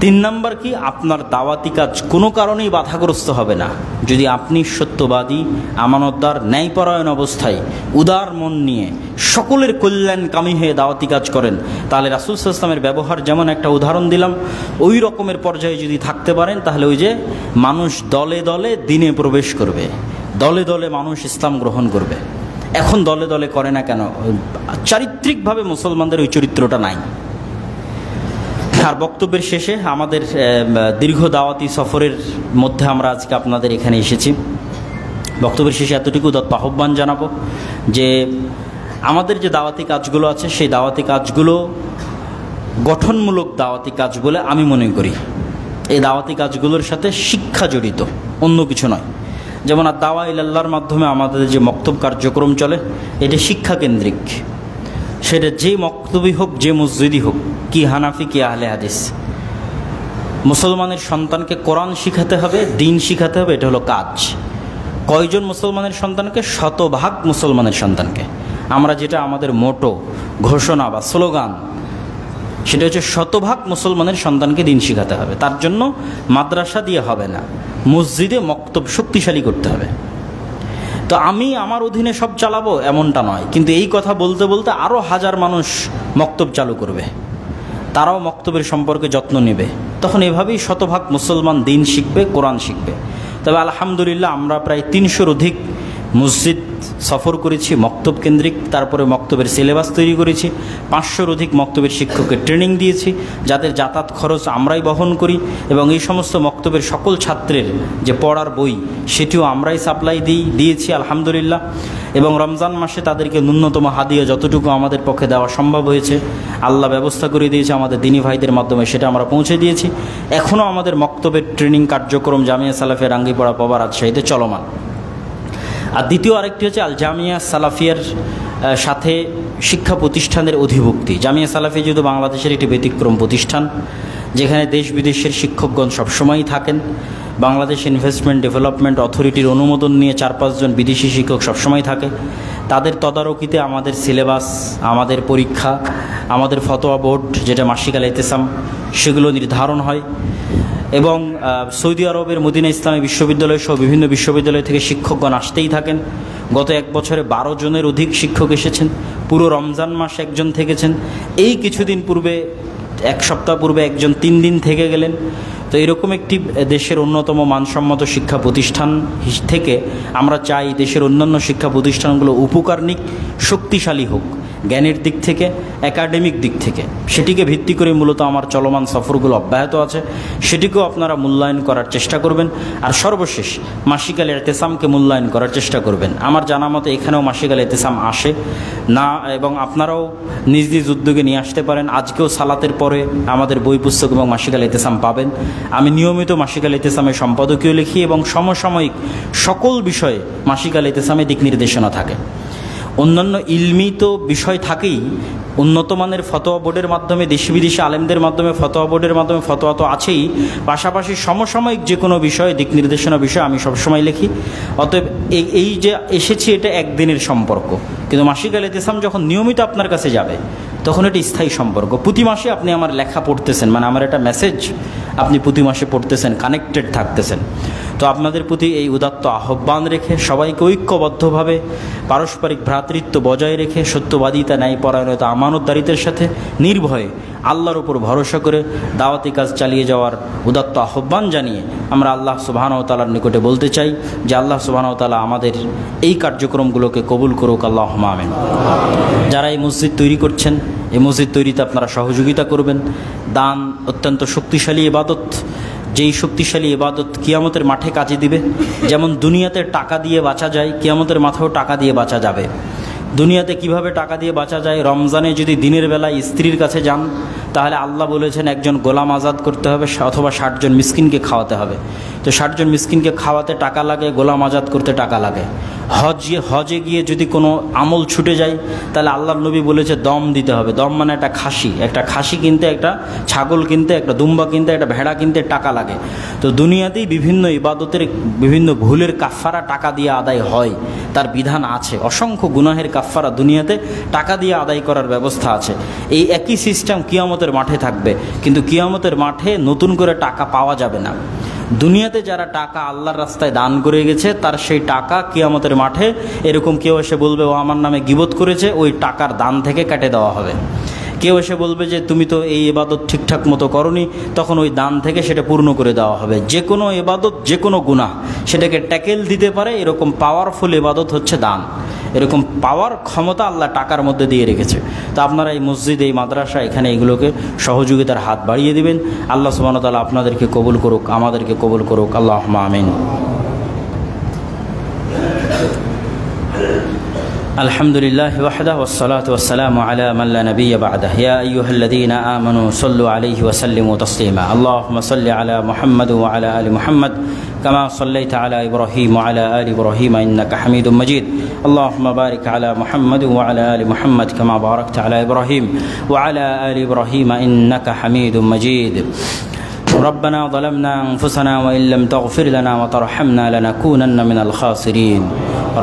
3 নম্বর কি, আপনার দাওয়াতি কাজ কোনো কারণেই বাধাগ্রস্ত হবে না যদি আপনি সত্যবাদী, আমানতদার, ন্যায়পরায়ণ অবস্থায় উদার মন নিয়ে সকলের কল্যাণকামী হয়ে দাওয়াতি কাজ করেন। তাহলে রাসূল সাল্লাল্লাহু আলাইহি ওয়াসাল্লামের ব্যবহার যেমন একটা উদাহরণ দিলাম, ওই রকমের পর্যায়ে যদি থাকতে পারেন, তাহলে ওই যে মানুষ দলে দলে দিনে প্রবেশ করবে, দলে দলে মানুষ ইসলাম গ্রহণ করবে। এখন দলে দলে করে না কেন? চারিত্রিকভাবে মুসলমানদের ওই চরিত্রটা নাই। আর বক্তব্যের শেষে আমাদের দীর্ঘ দাওয়াতি সফরের মধ্যে আমরা আজকে আপনাদের এখানে এসেছি। বক্তব্যের শেষে এতটুকু আহ্বান জানাবো যে আমাদের যে দাওয়াতি কাজগুলো আছে, সেই দাওয়াতি কাজগুলো গঠনমূলক দাওয়াতি কাজ বলে আমি মনে করি। এই দাওয়াতি কাজগুলোর সাথে শিক্ষা জড়িত, অন্য কিছু নয়। যেমন আর দাওয়া ইলাল্লাহর মাধ্যমে আমাদের যে মক্তব কার্যক্রম চলে, এটা শিক্ষা কেন্দ্রিক। সেটা যে মক্তবই হোক, যে মসজিদই হোক, কি হানাফি কি আহলে হাদিস, মুসলমানের সন্তানকে কোরআন শিখাতে হবে, দিন শিখাতে হবে। এটা হলো কাজ। কয়জন মুসলমানের সন্তানকে? 100% মুসলমানের সন্তানকে। আমরা যেটা আমাদের মোটো ঘোষণা বা স্লোগান, সেটা হচ্ছে 100% মুসলমানের সন্তানকে দিন শিখাতে হবে। তার জন্য মাদ্রাসা দিয়ে হবে না, মসজিদে মক্তব শক্তিশালী করতে হবে। তো আমি আমার অধীনে সব চালাবো এমনটা নয়, কিন্তু এই কথা বলতে বলতে আরও 1000 মানুষ মক্তব চালু করবে, তারাও মক্তবের সম্পর্কে যত্ন নেবে। তখন এভাবেই 100% মুসলমান দিন শিখবে, কোরআন শিখবে। তবে আলহামদুলিল্লাহ আমরা প্রায় 300-র অধিক মসজিদ সফর করেছি মক্তব কেন্দ্রিক। তারপরে মক্তবের সিলেবাস তৈরি করেছি, 500-র অধিক মক্তবের শিক্ষকের ট্রেনিং দিয়েছি, যাদের যাতায়াত খরচ আমরাই বহন করি। এবং এই সমস্ত মক্তবের সকল ছাত্রের যে পড়ার বই, সেটিও আমরাই সাপ্লাই দিয়েছি আলহামদুলিল্লাহ। এবং রমজান মাসে তাদেরকে ন্যূনতম হাদিয়া যতটুকু আমাদের পক্ষে দেওয়া সম্ভব হয়েছে, আল্লাহ ব্যবস্থা করে দিয়েছে আমাদের দিনী ভাইদের মাধ্যমে, সেটা আমরা পৌঁছে দিয়েছি। এখনও আমাদের মক্তবের ট্রেনিং কার্যক্রম জামিয়া সালাফিয়া রাঙ্গিপাড়া পবা রাজশাহীতে চলমান। আর দ্বিতীয় আরেকটি হচ্ছে আল জামিয়া সালাফিয়ার সাথে শিক্ষা প্রতিষ্ঠানের অধিভুক্তি। জামিয়া সালাফিয়া যেহেতু বাংলাদেশের একটি ব্যতিক্রম প্রতিষ্ঠান, যেখানে দেশ বিদেশের শিক্ষকগণ সবসময়ই থাকেন, বাংলাদেশ ইনভেস্টমেন্ট ডেভেলপমেন্ট অথরিটির অনুমোদন নিয়ে 4-5 জন বিদেশি শিক্ষক সবসময় থাকে। তাদের তদারকিতে আমাদের সিলেবাস, আমাদের পরীক্ষা, আমাদের ফতোয়া বোর্ড যেটা মাসিক আল ইতিসাম সেগুলো নির্ধারণ হয়। এবং সৌদি আরবের মদিনা ইসলামী বিশ্ববিদ্যালয় সহ বিভিন্ন বিশ্ববিদ্যালয় থেকে শিক্ষকগণ আসতেই থাকেন। গত 1 বছরে 12 জনের অধিক শিক্ষক এসেছেন। পুরো রমজান মাস একজন থেকেছেন। এই কিছুদিন পূর্বে 1 সপ্তাহ পূর্বে একজন 3 দিন থেকে গেলেন। তো এরকম একটি দেশের অন্যতম মানসম্মত শিক্ষা প্রতিষ্ঠান থেকে আমরা চাই দেশের অন্যান্য শিক্ষা প্রতিষ্ঠানগুলো উপকার নিক, শক্তিশালী হোক জ্ঞানের দিক থেকে, একাডেমিক দিক থেকে। সেটিকে ভিত্তি করে মূলত আমার চলমান সফরগুলো অব্যাহত আছে, সেটিকেও আপনারা মূল্যায়ন করার চেষ্টা করবেন। আর সর্বশেষ মাসিক আল ইতিসামকে মূল্যায়ন করার চেষ্টা করবেন। আমার জানা মতে এখানেও মাসিক আল ইতিসাম আসে না, এবং আপনারাও নিজ নিজ উদ্যোগে নিয়ে আসতে পারেন। আজকেও সালাতের পরে আমাদের বই পুস্তক এবং মাসিক আল ইতিসাম পাবেন। আমি নিয়মিত মাসিক আল ইতিসামের সম্পাদকীয় লিখি এবং সমসাময়িক সকল বিষয়ে মাসিক আল ইতিসামে দিক নির্দেশনা থাকে। অন্যান্য ইলমি তো বিষয় থাকেই, উন্নত মানের ফতোয়া বোর্ডের মাধ্যমে, দেশি বিদেশি আলেমদের মাধ্যমে ফতোয়া বোর্ডের মাধ্যমে ফতোয়া তো আছেই, পাশাপাশি সমসাময়িক যে কোনো বিষয়ে দিক নির্দেশনা বিষয়ে আমি সবসময় লিখি। অতএব এই যে এসেছি এটা একদিনের সম্পর্ক, কিন্তু মাসিক আল ইতিসাম যখন নিয়মিত আপনার কাছে যাবে তখন এটি স্থায়ী সম্পর্ক। প্রতি মাসে আপনি আমার লেখা পড়তেছেন, মানে আমার একটা মেসেজ আপনি প্রতি মাসে পড়তেছেন, কানেক্টেড থাকতেছেন। তো আপনাদের প্রতি এই উদাত্ত আহ্বান রেখে সবাইকে ঐক্যবদ্ধভাবে পারস্পরিক ভ্রাতৃত্ব বজায় রেখে সত্যবাদিতা, ন্যায়পরায়ণতা, আমানতদারিতার সাথে নির্ভয়ে আল্লাহর উপর ভরসা করে দাওয়াতি কাজ চালিয়ে যাওয়ার উদাত্ত আহ্বান জানিয়ে আমরা আল্লাহ সুবহানাহু ওয়া তাআলার নিকটে বলতে চাই যে আল্লাহ সুবহানাহু ওয়া তাআলা আমাদের এই কার্যক্রমগুলোকে কবুল করুক, আল্লাহুম্মা আমিন। যারা এই মসজিদ তৈরি করছেন, এই মসজিদ তৈরিতে আপনারা সহযোগিতা করবেন। দান অত্যন্ত শক্তিশালী ইবাদত, যেই শক্তিশালী ইবাদত কিয়ামতের মাঠে কাজে দিবে। যেমন দুনিয়াতে টাকা দিয়ে বাঁচা যায়, কিয়ামতের মাঠেও টাকা দিয়ে বাঁচা যাবে। দুনিয়াতে কিভাবে টাকা দিয়ে বাঁচা যায়? রমজানে যদি দিনের বেলায় স্ত্রীর কাছে যান তাহলে আল্লাহ বলেছেন একজন গোলাম আজাদ করতে হবে অথবা 60 জন মিসকিনকে খাওয়াতে হবে। তো 60 জন মিসকিনকে খাওয়াতে টাকা লাগে, গোলাম আজাদ করতে টাকা লাগে। হজে গিয়ে যদি কোনো আমল ছুটে যায় তাহলে আল্লাহর নবী বলেছে দম দিতে হবে। দম মানে একটা খাসি কিনতে, একটা ছাগল কিনতে, একটা দুম্বা কিনতে, একটা ভেড়া কিনতে টাকা লাগে। তো দুনিয়াতেই বিভিন্ন ইবাদতের বিভিন্ন ভুলের কাফফারা টাকা দিয়ে আদায় হয়, তার বিধান আছে। অসংখ্য গুনাহের কাফফারা দুনিয়াতে টাকা দিয়ে আদায় করার ব্যবস্থা আছে। এই একই সিস্টেম কিয়ামতের মাঠে থাকবে, কিন্তু কিয়ামতের মাঠে নতুন করে টাকা পাওয়া যাবে না। দুনিয়াতে যারা টাকা আল্লাহর রাস্তায় দান করে গেছে তার সেই টাকা কিয়ামতের মাঠে এরকম কেউ এসে বলবে ও আমার নামে গীবত করেছে, ওই টাকার দান থেকে কেটে দেওয়া হবে। কেউ এসে বলবে যে তুমি তো এই ইবাদত ঠিকঠাক মতো করনি, তখন ওই দান থেকে সেটা পূর্ণ করে দেওয়া হবে। যে কোনো ইবাদত, যে কোনো গুনাহ সেটাকে ট্যাকেল দিতে পারে এরকম পাওয়ারফুল ইবাদত হচ্ছে দান। এরকম পাওয়ার ক্ষমতা আল্লাহ টাকার মধ্যে দিয়ে রেখেছে। তো আপনারা এই মসজিদ, এই মাদ্রাসা, এখানে এগুলোকে সহযোগিতার হাত বাড়িয়ে দিবেন। আল্লাহ সুবহানাহু ওয়া তাআলা আপনাদেরকে কবুল করুক, আমাদেরকে কবুল করুক, আল্লাহুম্মা আমিন। আলহামদুলিল্লাহ ওয়াহদাহু ওয়াসসালাতু ওয়াসসালামু আলা মান লা নাবিয়্যা বা'দাহু। ইয়া আইয়ুহাল্লাযীনা আমানু সাল্লু আলাইহি ওয়া সাল্লিমু তাসলিমা। আল্লাহুম্মা সাল্লি আলা মুহাম্মাদ ওয়া আলা আলি মুহাম্মাদ কামা সাল্লাইতা আলা ইব্রাহিম ওয়া আলা আলি ইব্রাহিম ইন্নাকা হামিদুম মাজিদ। আল্লাহুম্মা বারিক আলা মুহাম্মাদ ওয়া আলা আলি মুহাম্মাদ কামা বারাকতা আলা ইব্রাহিম ওয়া আলা আলি ইব্রাহিম ইন্নাকা হামিদুম মাজিদ। ربنا ظلمنا أنفسنا وإن لم تغفر لنا وترحمنا لنكونن من الخاسرين.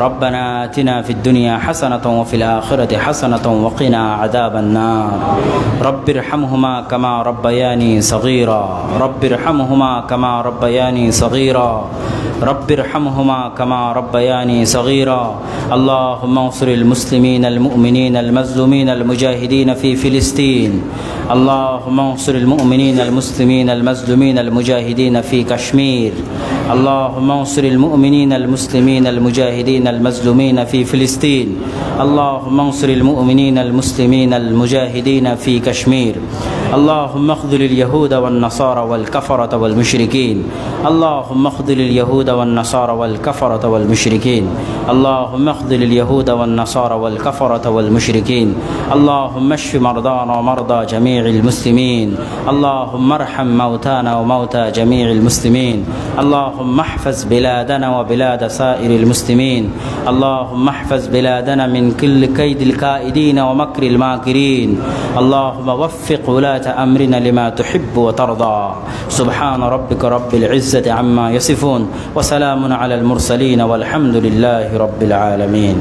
ربنا آتنا في الدنيا حسنة وفي الآخرة حسنة وقنا عذاب النار. رب ارحمهما كما ربياني صغيرا. رب ارحمهما كما ربياني صغيرا. رب ارحمهما كما ربياني صغيرا. اللهم انصر المسلمين المؤمنين المظلومين المجاهدين في فلسطين. اللهم انصر المؤمنين المسلمين المظلومين المجاهدين في كشمير. اللهم انصر المؤمنين المسلمين المجاهدين المظلومين في فلسطين. اللهم انصر المؤمنين المسلمين المجاهدين في كشمير. اللهم اخذل اليهود والنصارى والكفرة والمشركين. اللهم اخذل اليهود والنصارى والكفرة والمشركين. اللهم اخذل اليهود والنصارى والكفرة والمشركين. اللهم اشف مرضانا ومرضى جميع المسلمين. اللهم ارحم موتانا وموتى جميع المسلمين. اللهم احفظ بلادنا وبلاد سائر المسلمين. اللهم احفظ بلادنا من كل كيد الكائدين ومكر الماكرين. اللهم وفق ولاة ولاة أمرنا لما تحب وترضى سبحان ربك رب العزة عما يصفون وسلام على المرسلين والحمد لله رب العالمين